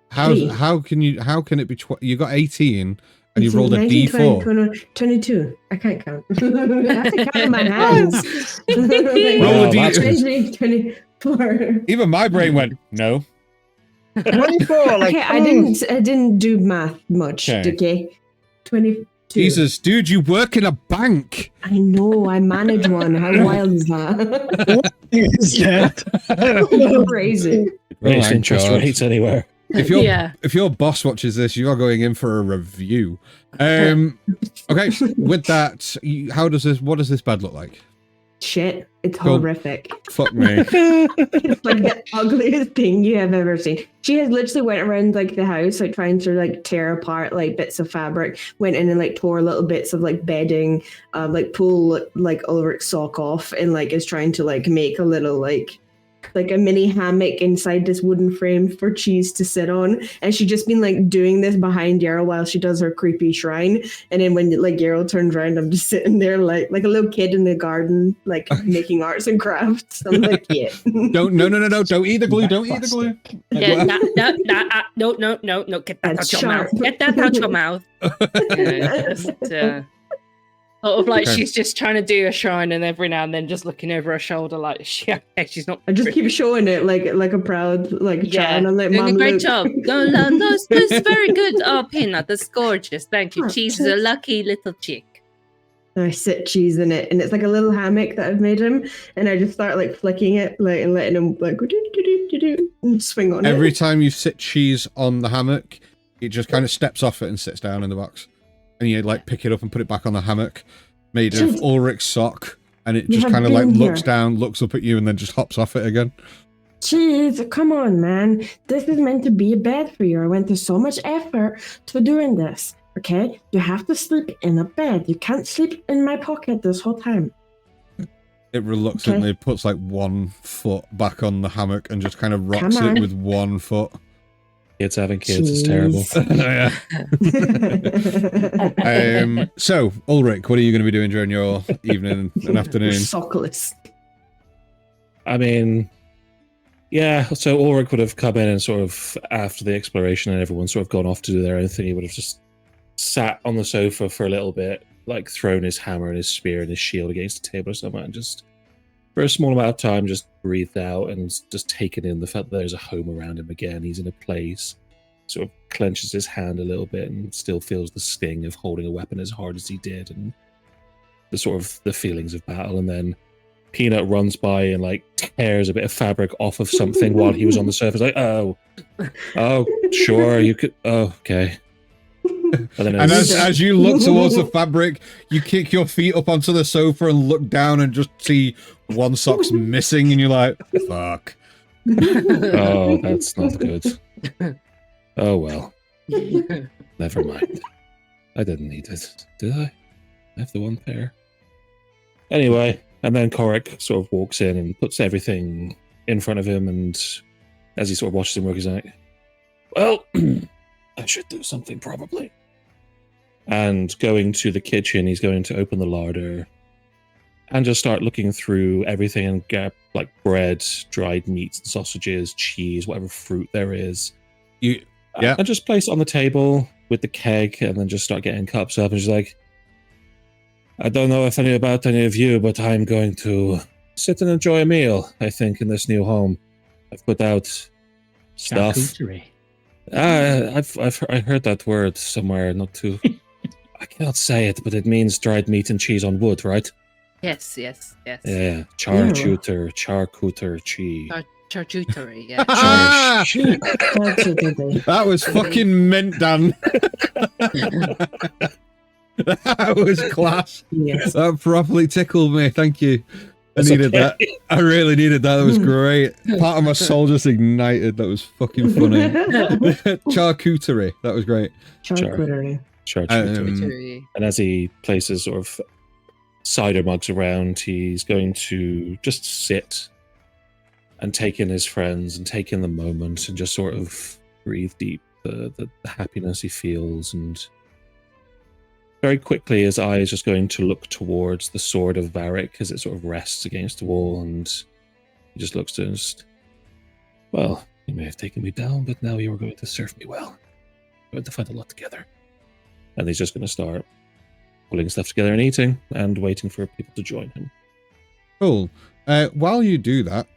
How can it be? You got 18 and you rolled a 19, D4. 20, 22. I can't count. I have to count with my hands. Roll a D4. 24. Even my brain went no. 24. Like, okay, I didn't do math much. Okay. 22. Jesus, dude, you work in a bank. I know. I manage one. How wild is that? What is that? Crazy. Raised interest rates anywhere. If your boss watches this, you are going in for a review. Okay, with that, what does this bed look like? Shit, it's horrific. Fuck me. It's like the ugliest thing you have ever seen. She has literally went around like the house, like trying to like tear apart like bits of fabric, went in and like tore little bits of like bedding, like pull like Ulrich's sock off, and like is trying to like make a little like a mini hammock inside this wooden frame for Cheese to sit on. And she's just been like doing this behind Yarrow while she does her creepy shrine. And then when like Yarrow turns around, I'm just sitting there like a little kid in the garden, like making arts and crafts. I'm like, yeah. No, don't eat the glue. Don't eat the glue. Yeah, no, get that out your mouth. Get that out your mouth. Sort of like she's just trying to do a shrine, and every now and then just looking over her shoulder, like she's not. I just keep showing it like a proud child. I'm like, doing Mom, a great look. job. No, it's very good. Oh, Peanut, that's gorgeous. Thank you. Cheese is a lucky little chick. I sit Cheese in it, and it's like a little hammock that I've made him, and I just start like flicking it, like and letting him like and swing on it. Every time you sit Cheese on the hammock, it just kind of steps off it and sits down in the box. And you like pick it up and put it back on the hammock, made of Ulrich's sock, and it just kind of like looks down, looks up at you, and then just hops off it again. Cheese, come on, man. This is meant to be a bed for you. I went through so much effort to doing this. Okay, you have to sleep in a bed. You can't sleep in my pocket this whole time. It reluctantly puts like one foot back on the hammock and just kind of rocks it with one foot. Kids having kids is terrible. So, Ulrich, what are you going to be doing during your evening and afternoon? Sockless. I mean, yeah, so Ulrich would have come in and sort of, after the exploration and everyone sort of gone off to do their own thing, he would have just sat on the sofa for a little bit, like thrown his hammer and his spear and his shield against the table or something, and just, for a small amount of time, just breathed out and just taken in the fact that there's a home around him again. He's in a place, sort of clenches his hand a little bit and still feels the sting of holding a weapon as hard as he did, and the sort of the feelings of battle. And then Peanut runs by and like tears a bit of fabric off of something while he was on the surface, like, oh, sure, you could, oh, okay. And then as you look towards the fabric, you kick your feet up onto the sofa and look down and just see one sock's missing, and you're like, fuck. Oh, that's not good. Oh well. Never mind. I didn't need it, did I? I have the one pair. Anyway, and then Korik sort of walks in and puts everything in front of him, and as he sort of watches him work, he's like, well, I should do something probably. And going to the kitchen, he's going to open the larder and just start looking through everything and get like bread, dried meats, sausages, cheese, whatever fruit there is. And just place it on the table with the keg, and then just start getting cups up. And she's like, I don't know if about any of you, but I'm going to sit and enjoy a meal, I think, in this new home. I've put out stuff. Charcuterie. I heard that word somewhere, not too... I cannot say it, but it means dried meat and cheese on wood, right? Yes. Yeah, charcuterie cheese. Charcuterie, yeah. That was fucking mint, Dan. That was class. Yes. That properly tickled me. Thank you. I needed that. I really needed that. That was great. Part of my soul just ignited. That was fucking funny. Charcuterie. That was great. Charcuterie. Charcuterie. And as he places sort of cider mugs around, he's going to just sit and take in his friends and take in the moment and just sort of breathe deep the happiness he feels. And very quickly, his eye is just going to look towards the sword of Varric as it sort of rests against the wall, and he just looks to it and just, well, you may have taken me down, but now you are going to serve me well. We're going to find a lot together. And he's just going to start pulling stuff together and eating and waiting for people to join him. Cool. While you do that,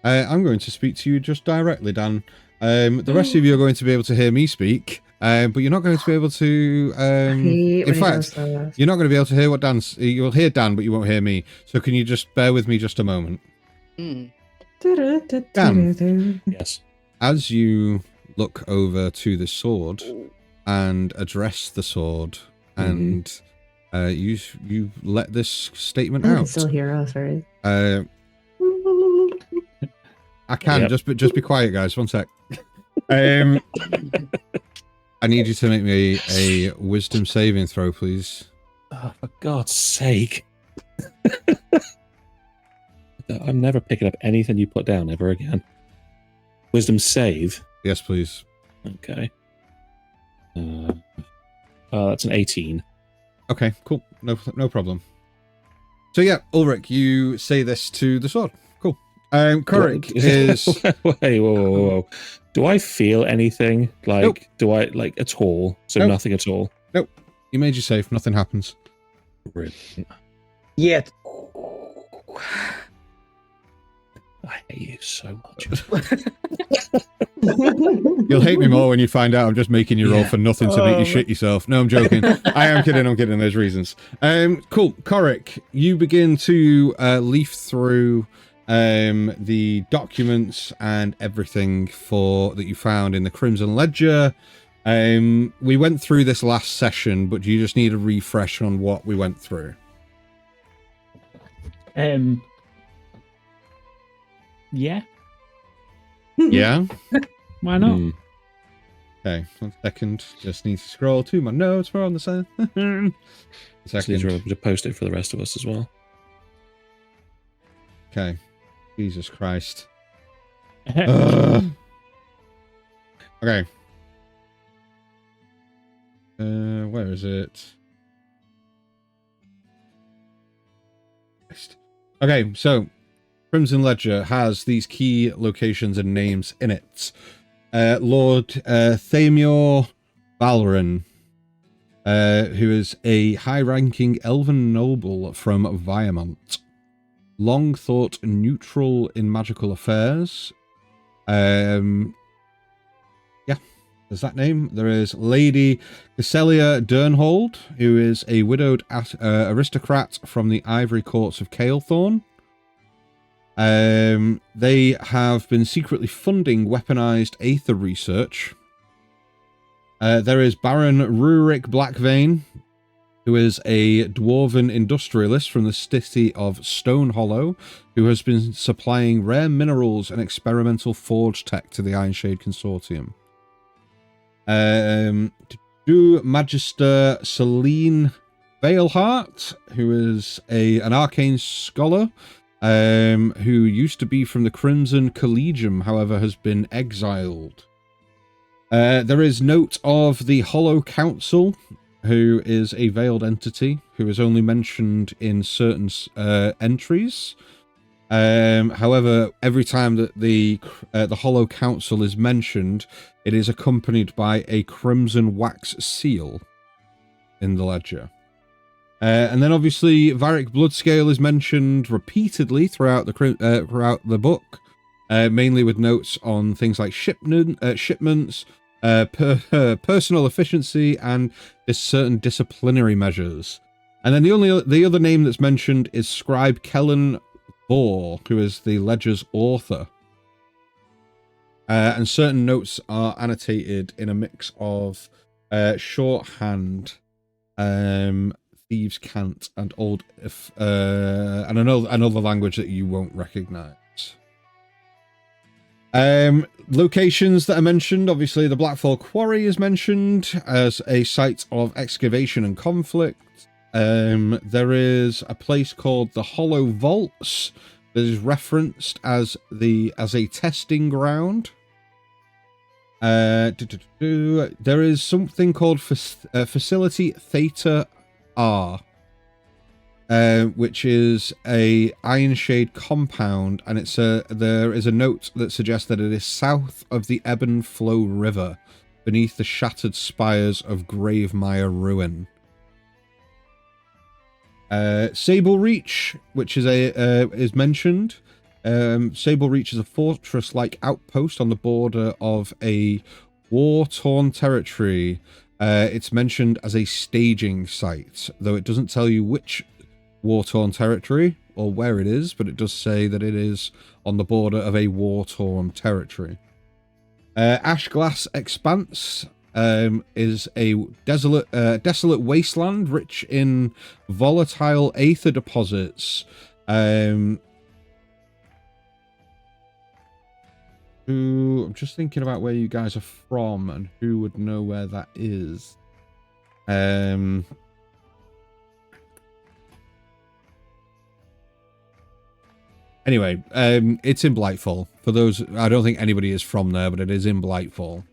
I'm going to speak to you just directly, Dan. The rest of you are going to be able to hear me speak, but you're not going to be able to... in fact, you're not going to be able to hear what Dan's... You'll hear Dan, but you won't hear me. So can you just bear with me just a moment? Dan. Yes. As you look over to the sword and address the sword, and you let this statement out. Still hear us, right? I can. Just be quiet, guys. One sec. I need you to make me a wisdom saving throw, please. Oh, for God's sake. I'm never picking up anything you put down ever again. Wisdom save? Yes, please. Okay. That's an 18. Okay, cool. No problem. So yeah, Ulrich, you say this to the sword. Cool. Korik is... Wait, whoa. Do I feel anything? Like, nope. Do I, like, at all? So nope. Nothing at all? Nope. You made you safe. Nothing happens. Brilliant. Yet. I hate you so much. You'll hate me more when you find out I'm just making you roll for nothing to make you shit yourself. No, I'm joking. I am kidding. I'm kidding. There's reasons. Cool. Korik, you begin to leaf through the documents and everything that you found in the Crimson Ledger. We went through this last session, but you just need a refresh on what we went through. Yeah. Yeah? Why not? Okay, 1 second. Just need to scroll to my notes. We're on the side. Second. Need to post it for the rest of us as well. Okay. Jesus Christ. Okay. Where is it? Okay, so Crimson Ledger has these key locations and names in it. Lord Thamior Valrin, who is a high-ranking elven noble from Viamont. Long thought neutral in magical affairs. There's that name. There is Lady Nyxalia Dernhold, who is a widowed aristocrat from the ivory courts of Kalethorn. They have been secretly funding weaponized aether research. There is Baron Rurik Blackvein, who is a dwarven industrialist from the city of Stone Hollow, who has been supplying rare minerals and experimental forge tech to the Ironshade Consortium. Magister Celine Veilheart, who is an arcane scholar, who used to be from the Crimson Collegium, however has been exiled. There is note of the Hollow Council, who is a veiled entity, who is only mentioned in certain entries. However, every time that the Hollow Council is mentioned, it is accompanied by a crimson wax seal in the ledger. And then obviously Varric Bloodscale is mentioned repeatedly throughout the book, mainly with notes on things like shipments, personal efficiency, and certain disciplinary measures. And then the other name that's mentioned is Scribe Kellen Bor, who is the ledger's author. And certain notes are annotated in a mix of shorthand, thieves' cant, and and another language that you won't recognize. Locations that are mentioned, obviously the Blackfall Quarry is mentioned as a site of excavation and conflict. There is a place called the Hollow Vaults that is referenced as a testing ground. There is something called Facility Theta R, which is a Ironshade compound, and there is a note that suggests that it is south of the Ebb and Flow River, beneath the shattered spires of Gravemire Ruin. Sable Reach, which is mentioned. Sable Reach is a fortress-like outpost on the border of a war-torn territory. It's mentioned as a staging site, though it doesn't tell you which war-torn territory or where it is, but it does say that it is on the border of a war-torn territory. Ashglass Expanse is a desolate wasteland rich in volatile aether deposits. I'm just thinking about where you guys are from and who would know where that is. Anyway, it's in Blightfall. For those, I don't think anybody is from there, but it is in Blightfall.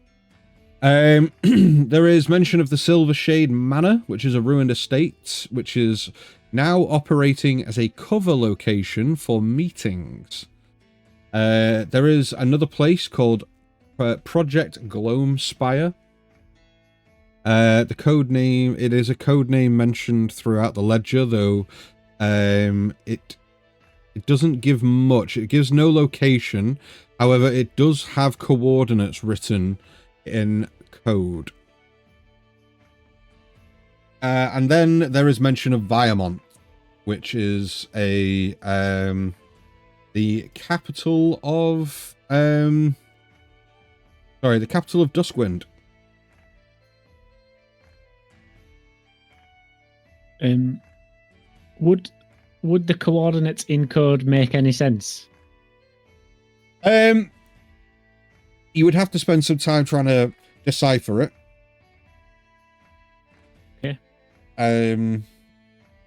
There is mention of the Silver Shade Manor, which is a ruined estate, which is now operating as a cover location for meetings. There is another place called Project Gloamspire. The code name, it is a code name mentioned throughout the ledger, though it doesn't give much. It gives no location. However, it does have coordinates written in code. And then there is mention of Viamont, which is the capital of the capital of Duskwind. Would the coordinates in code make any sense? You would have to spend some time trying to decipher it. Okay.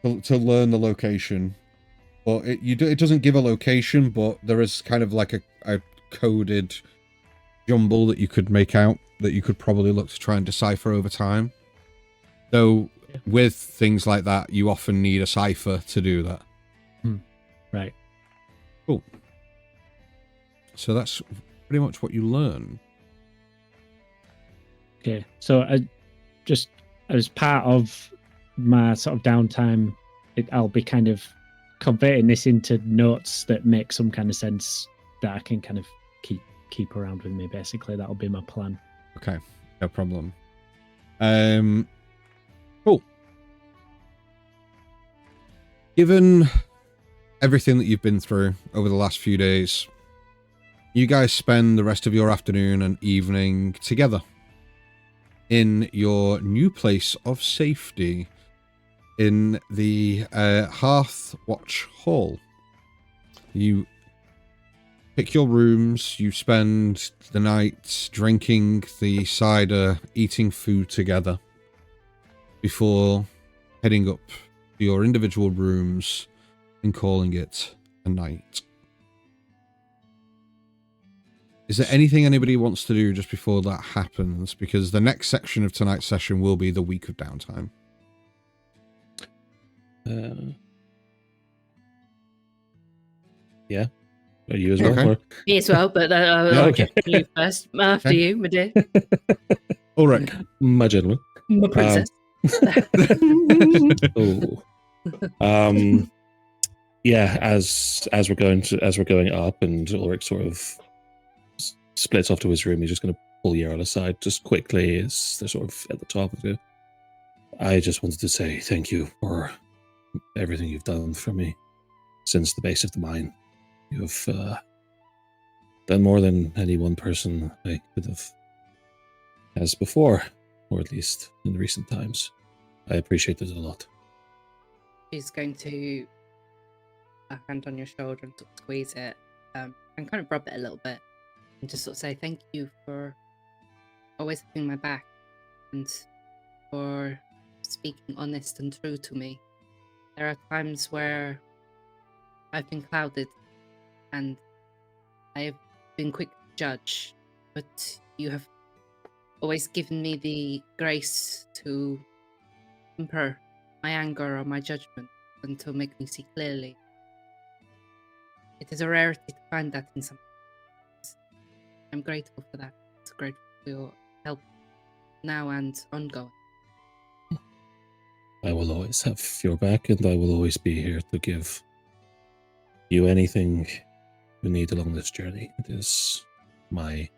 To learn the location, but it doesn't give a location, but there is kind of like a coded jumble that you could make out that you could probably look to try and decipher over time. Though with things like that, you often need a cipher to do that. Right. Cool. So that's pretty much what you learn. Okay, so just as part of my sort of downtime, I'll be kind of converting this into notes that make some kind of sense that I can kind of keep around with me. Basically, that'll be my plan. Okay, no problem. Cool. Given everything that you've been through over the last few days, you guys spend the rest of your afternoon and evening together in your new place of safety in the Hearth Watch Hall. You pick your rooms, you spend the night drinking the cider, eating food together before heading up to your individual rooms and calling it a night. Is there anything anybody wants to do just before that happens? Because the next section of tonight's session will be the week of downtime. Yeah. Are you as well? Okay. Or? Me as well, but okay. you first. After Okay. you, my dear. Ulrich. My gentleman. My princess. Oh. Yeah, as we're going up, and Ulrich sort of splits off to his room. He's just going to pull Yarl aside just quickly as they're sort of at the top of it. I just wanted to say thank you for everything you've done for me since the base of the mine. You've done more than any one person I could have has before, or at least in recent times. I appreciate it a lot. She's going to a hand on your shoulder and sort of squeeze it and kind of rub it a little bit and just sort of say thank you for always having my back and for speaking honest and true to me. There are times where I've been clouded and I have been quick to judge, but you have always given me the grace to temper my anger or my judgment and to make me see clearly. It is a rarity to find that in some. I'm grateful for that. I'm grateful for your help now and ongoing. I will always have your back, and I will always be here to give you anything you need along this journey. It is my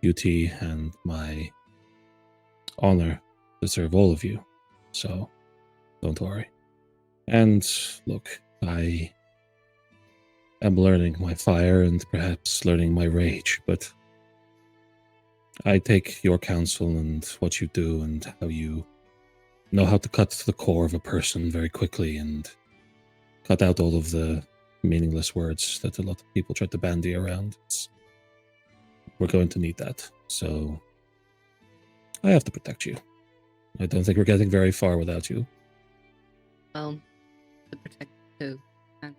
duty and my honor to serve all of you. So, don't worry. And look, I am learning my fire and perhaps learning my rage, but I take your counsel and what you do and how you know how to cut to the core of a person very quickly and cut out all of the meaningless words that a lot of people try to bandy around. We're going to need that. So I have to protect you. I don't think we're getting very far without you. Well, to protect you too. And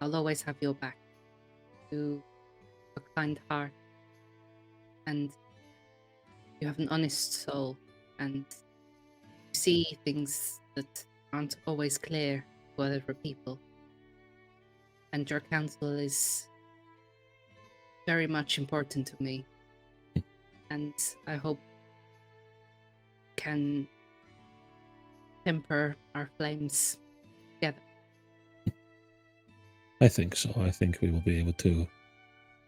I'll always have your back. You have a kind heart. And you have an honest soul. And you see things that aren't always clear to other people. And your counsel is very much important to me. And I hope can temper our flames together. I think so. I think we will be able to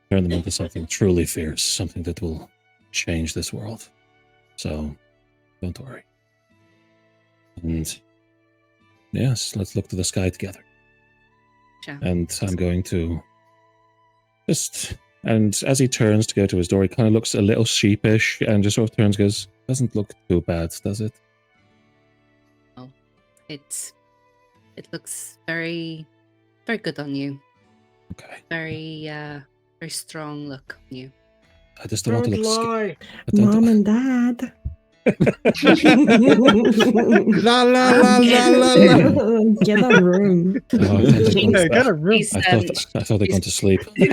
turn them into something truly fierce, something that will change this world. So, don't worry. And yes, let's look to the sky together. Sure. And I'm going to just, and as he turns to go to his door, he kind of looks a little sheepish and just sort of turns and goes, doesn't look too bad, does it? Oh, it looks very, very good on you. Okay. Very strong look on you. I just don't want to look lie. Mom and Dad. La la la la la la. Get a room. Got a room. I thought they'd gone to sleep. We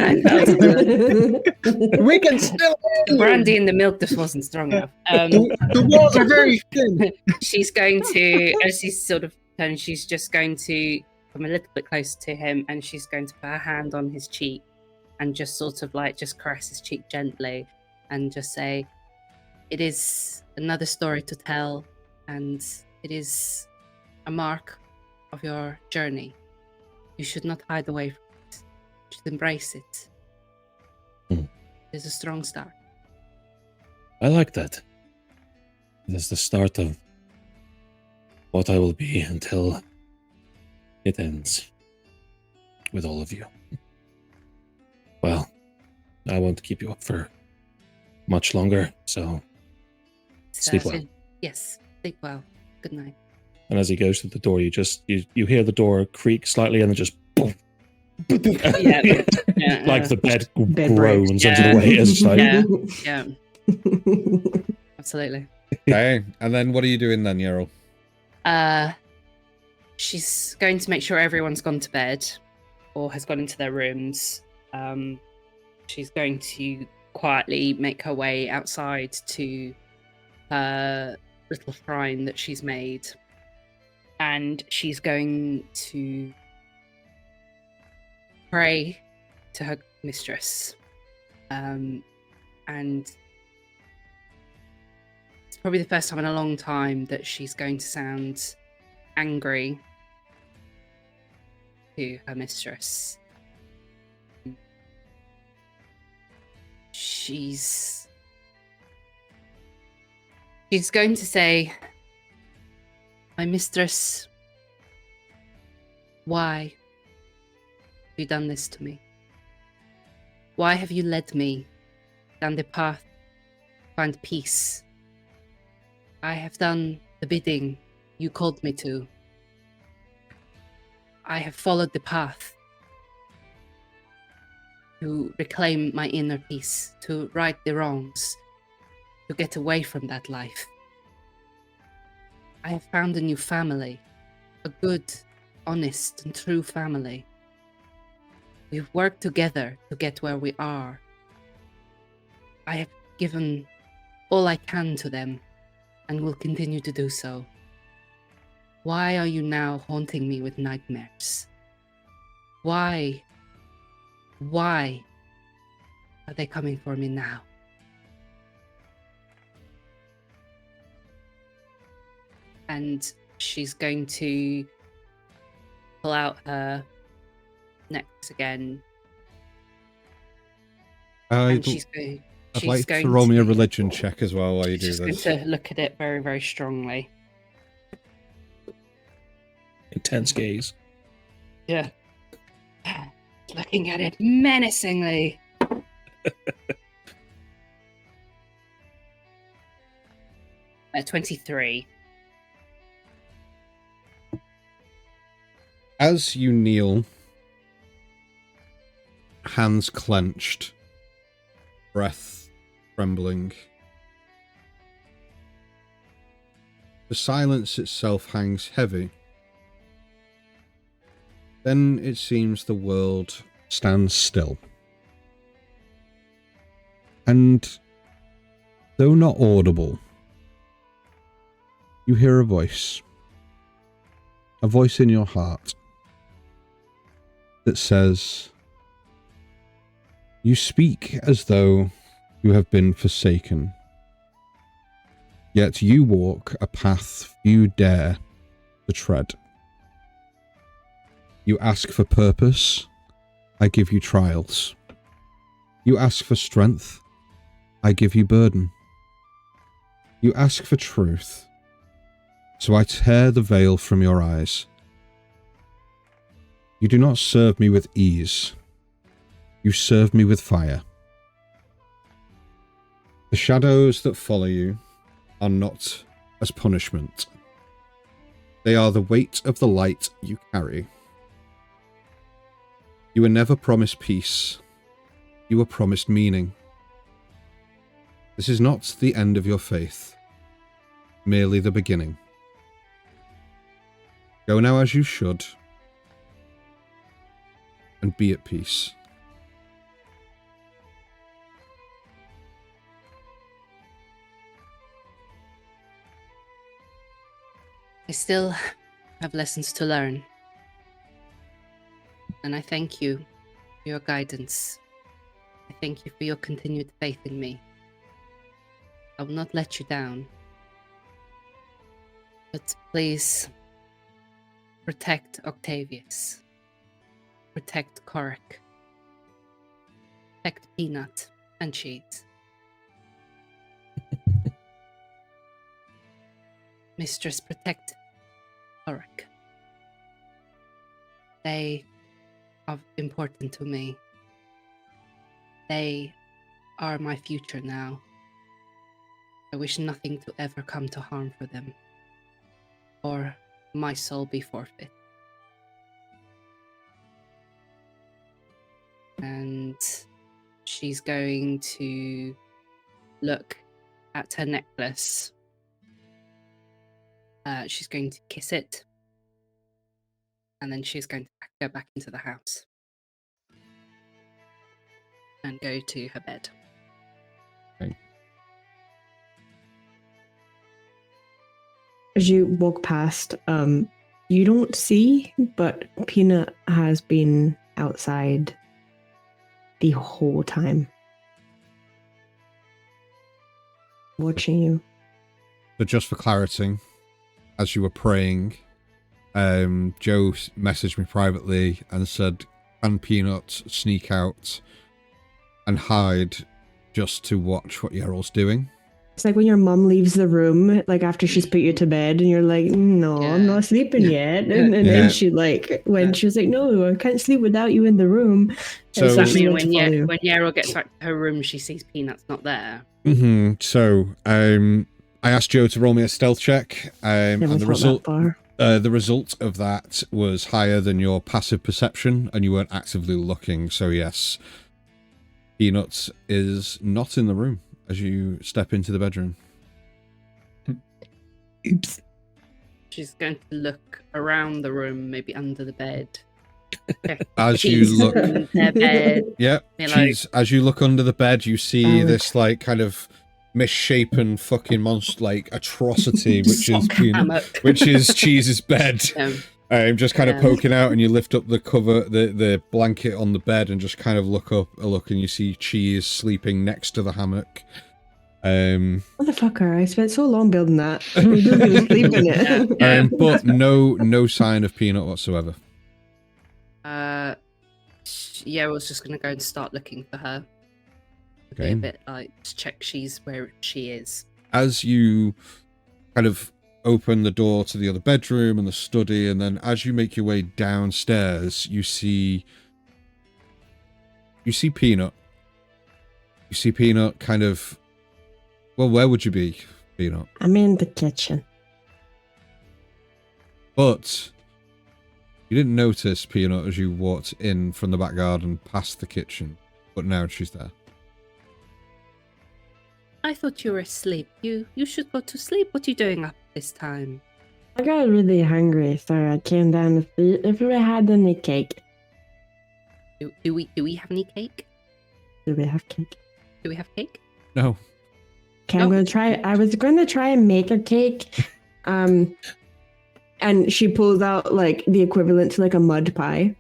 can still. The brandy in the milk just wasn't strong enough. The walls are very thin. She's going to, as she's sort of turned, she's just going to come a little bit closer to him, and she's going to put her hand on his cheek and just sort of like just caress his cheek gently and just say, it is another story to tell, and it is a mark of your journey. You should not hide away from it. You should embrace it. It is a strong start. I like that. It is the start of what I will be until it ends with all of you. Well, I won't keep you up for much longer, so sleep well. Yes, sleep well. Good night. And as he goes to the door, you hear the door creak slightly and then just boom. Yeah. Like the bed Bed groans breaks. under the weight. It's just like, Yeah, absolutely. Okay, and then what are you doing then, Yerl? She's going to make sure everyone's gone to bed or has gone into their rooms. She's going to quietly make her way outside to her little shrine that she's made. And she's going to pray to her mistress. And it's probably the first time in a long time that she's going to sound angry to her mistress. She's going to say, my mistress, why have you done this to me? Why have you led me down the path to find peace? I have done the bidding you called me to. I have followed the path to reclaim my inner peace, to right the wrongs, to get away from that life. I have found a new family, a good, honest, and true family. We've worked together to get where we are. I have given all I can to them and will continue to do so. Why are you now haunting me with nightmares? Why are they coming for me now? And she's going to pull out her necklace again. And I'd like to roll me a religion check as well while you do this. this. She's going to look at it very, very strongly. intense gaze. Yeah. Looking at it menacingly. At 23. As you kneel, hands clenched, breath trembling, the silence itself hangs heavy. Then it seems the world stands still. And though not audible, you hear a voice in your heart that says, "You speak as though you have been forsaken, yet you walk a path few dare to tread. You ask for purpose, I give you trials. You ask for strength, I give you burden. You ask for truth, so I tear the veil from your eyes. You do not serve me with ease. You serve me with fire. The shadows that follow you are not as punishment. They are the weight of the light you carry. You were never promised peace. You were promised meaning. This is not the end of your faith, merely the beginning. Go now as you should, and be at peace." I still have lessons to learn. And I thank you for your guidance I thank you for your continued faith in me. I will not let you down. But please, protect Octavius. Protect Korik. Protect Peanut and Cheese. Mistress, protect Korik. They are important to me. They are my future now. I wish nothing to ever come to harm for them, or my soul be forfeit. And she's going to look at her necklace. She's going to kiss it, and then she's going to go back into the house and go to her bed. Okay. As you walk past, you don't see, but Peanut has been outside the whole time, watching you. But just for clarity, as you were praying, Joe messaged me privately and said, can Peanut sneak out and hide just to watch what Yeryl's doing? It's like when your mum leaves the room, like after she's put you to bed, and you're like, no, I'm not sleeping yet. And then she she was like, no, I can't sleep without you in the room. So Does that mean when when Yeryl gets back to her room, she sees Peanut's not there? Mm-hmm. So I asked Joe to roll me a stealth check, and the result of that was higher than your passive perception, and you weren't actively looking. So yes, Peanut is not in the room as you step into the bedroom. Oops. She's going to look around the room, maybe under the bed. As you look, their bed. Yeah, as you look under the bed, you see this like kind of misshapen fucking monster, like atrocity, which is Cheese's bed. Just kind of poking out, and you lift up the cover, the blanket on the bed, and just kind of look, and you see Cheese sleeping next to the hammock. Motherfucker, I spent so long building that. You don't even sleep in it. But no sign of Peanut whatsoever. I was just gonna go and start looking for her. Okay. A bit like to check she's where she is. As you kind of open the door to the other bedroom and the study, and then as you make your way downstairs, you see Peanut. You see Peanut kind of, well, where would you be, Peanut? I'm in the kitchen. But you didn't notice Peanut as you walked in from the back garden past the kitchen, but now she's there. I thought you were asleep. You should go to sleep. What are you doing up this time? I got really hungry, so I came down to see if we had any cake. Do we have any cake? Do we have cake? Do we have cake? No. Okay, I'm gonna try. I was gonna try and make a cake. And she pulls out like the equivalent to like a mud pie.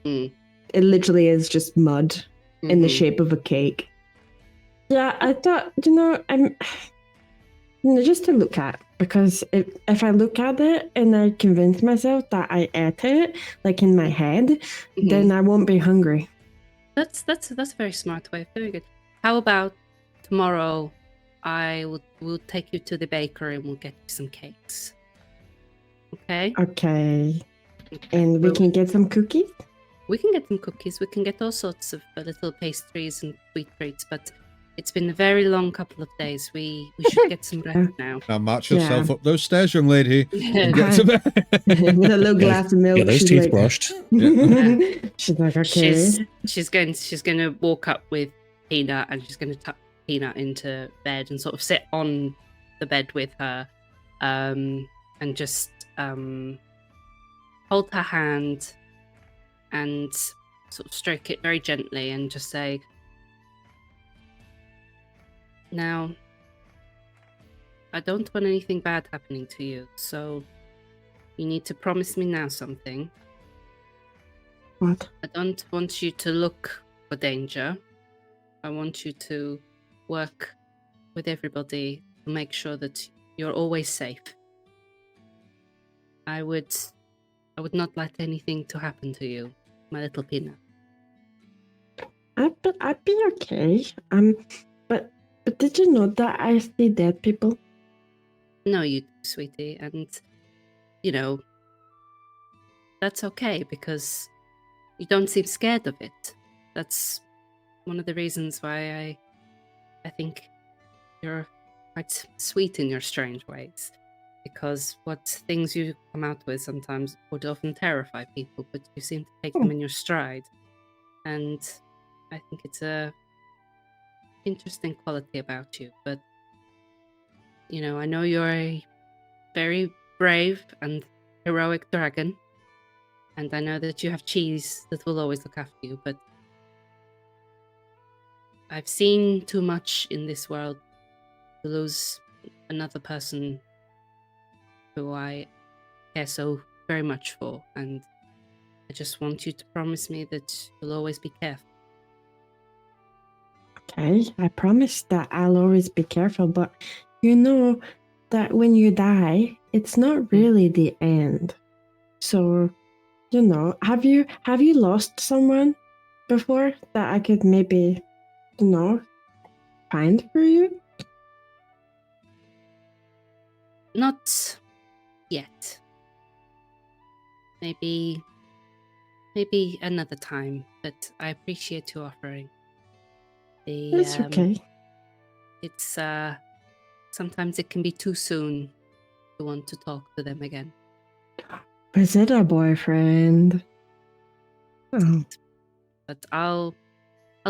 Mm. It literally is just mud in the shape of a cake. Yeah, I thought, I'm just to look at, because if I look at it and I convince myself that I ate it, like in my head, then I won't be hungry. That's a very smart way. Very good. How about tomorrow? We'll take you to the bakery and we'll get you some cakes. Okay. Okay. And we can get some cookies? We can get some cookies. We can get all sorts of little pastries and sweet treats, but it's been a very long couple of days. We should get some rest now. Now march yourself up those stairs, young lady. And get to bed. With a little glass of milk. Get those teeth brushed. She's like, okay. She's going to walk up with Peanut, and she's going to tuck Peanut into bed and sort of sit on the bed with her, and just hold her hand and sort of stroke it very gently and just say, now, I don't want anything bad happening to you, so you need to promise me now something. What? I don't want you to look for danger. I want you to work with everybody to make sure that you're always safe. I would not let anything to happen to you, my little peanut. I'd be okay. But did you know that I see dead people? No, you do, sweetie, and that's okay because you don't seem scared of it. That's one of the reasons why I think you're quite sweet in your strange ways. Because what things you come out with sometimes would often terrify people, but you seem to take them in your stride. And I think it's a interesting quality about you. But, I know you're a very brave and heroic dragon. And I know that you have cheese that will always look after you, but I've seen too much in this world to lose another person who I care so very much for, and I just want you to promise me that you'll always be careful. Okay, I promise that I'll always be careful, but you know that when you die, it's not really the end. So, have you lost someone before that I could maybe, find for you? Not yet. Maybe another time, but I appreciate you offering. It's okay. It's sometimes it can be too soon to want to talk to them again. Is it a boyfriend? Oh. But I'll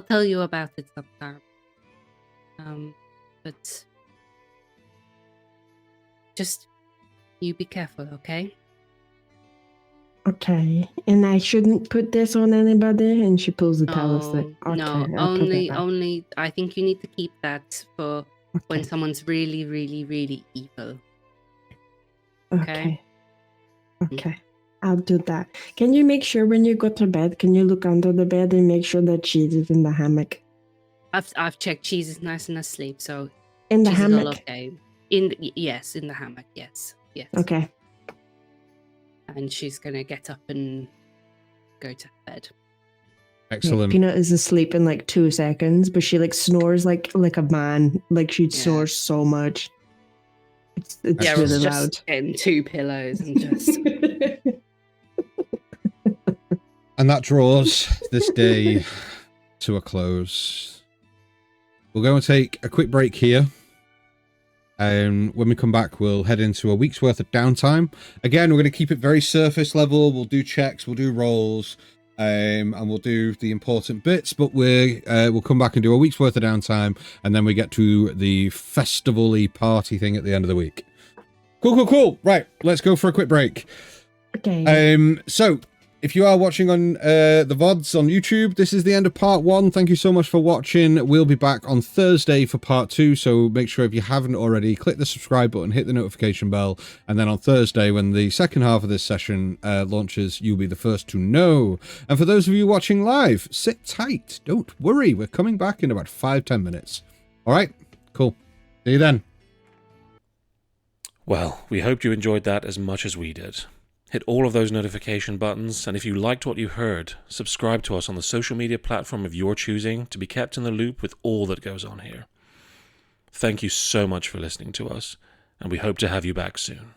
tell you about it sometime. But just you be careful, okay? Okay, and I shouldn't put this on anybody. And she pulls the towel slip. Okay, No, I'll put it back. only. I think you need to keep that for when Okay. someone's really, really, really evil. Okay. Okay. I'll do that. Can you make sure when you go to bed, can you look under the bed and make sure that cheese is in the hammock? I've checked. Cheese is nice and asleep, so In the cheese is all hammock? okay. Yes, in the hammock. Yes. Okay. And she's gonna get up and go to bed. Excellent. Peanut is asleep in like 2 seconds, but she like snores like a man. Like she snores so much. It's really loud. Just getting 2 pillows and just. And that draws this day to a close. We'll go and take a quick break here. And when we come back, we'll head into a week's worth of downtime. Again, we're going to keep it very surface level. We'll do checks, we'll do rolls, and we'll do the important bits. But we'll come back and do a week's worth of downtime, and then we get to the festival-y party thing at the end of the week. Cool. Right, let's go for a quick break. Okay. So if you are watching on the VODs on YouTube, this is the end of part 1. Thank you so much for watching. We'll be back on Thursday for part 2, so make sure if you haven't already, click the subscribe button, hit the notification bell, and then on Thursday, when the second half of this session launches, you'll be the first to know. And for those of you watching live, sit tight. Don't worry. We're coming back in about 5-10 minutes. All right? Cool. See you then. Well, we hope you enjoyed that as much as we did. Hit all of those notification buttons, and if you liked what you heard, subscribe to us on the social media platform of your choosing to be kept in the loop with all that goes on here. Thank you so much for listening to us, and we hope to have you back soon.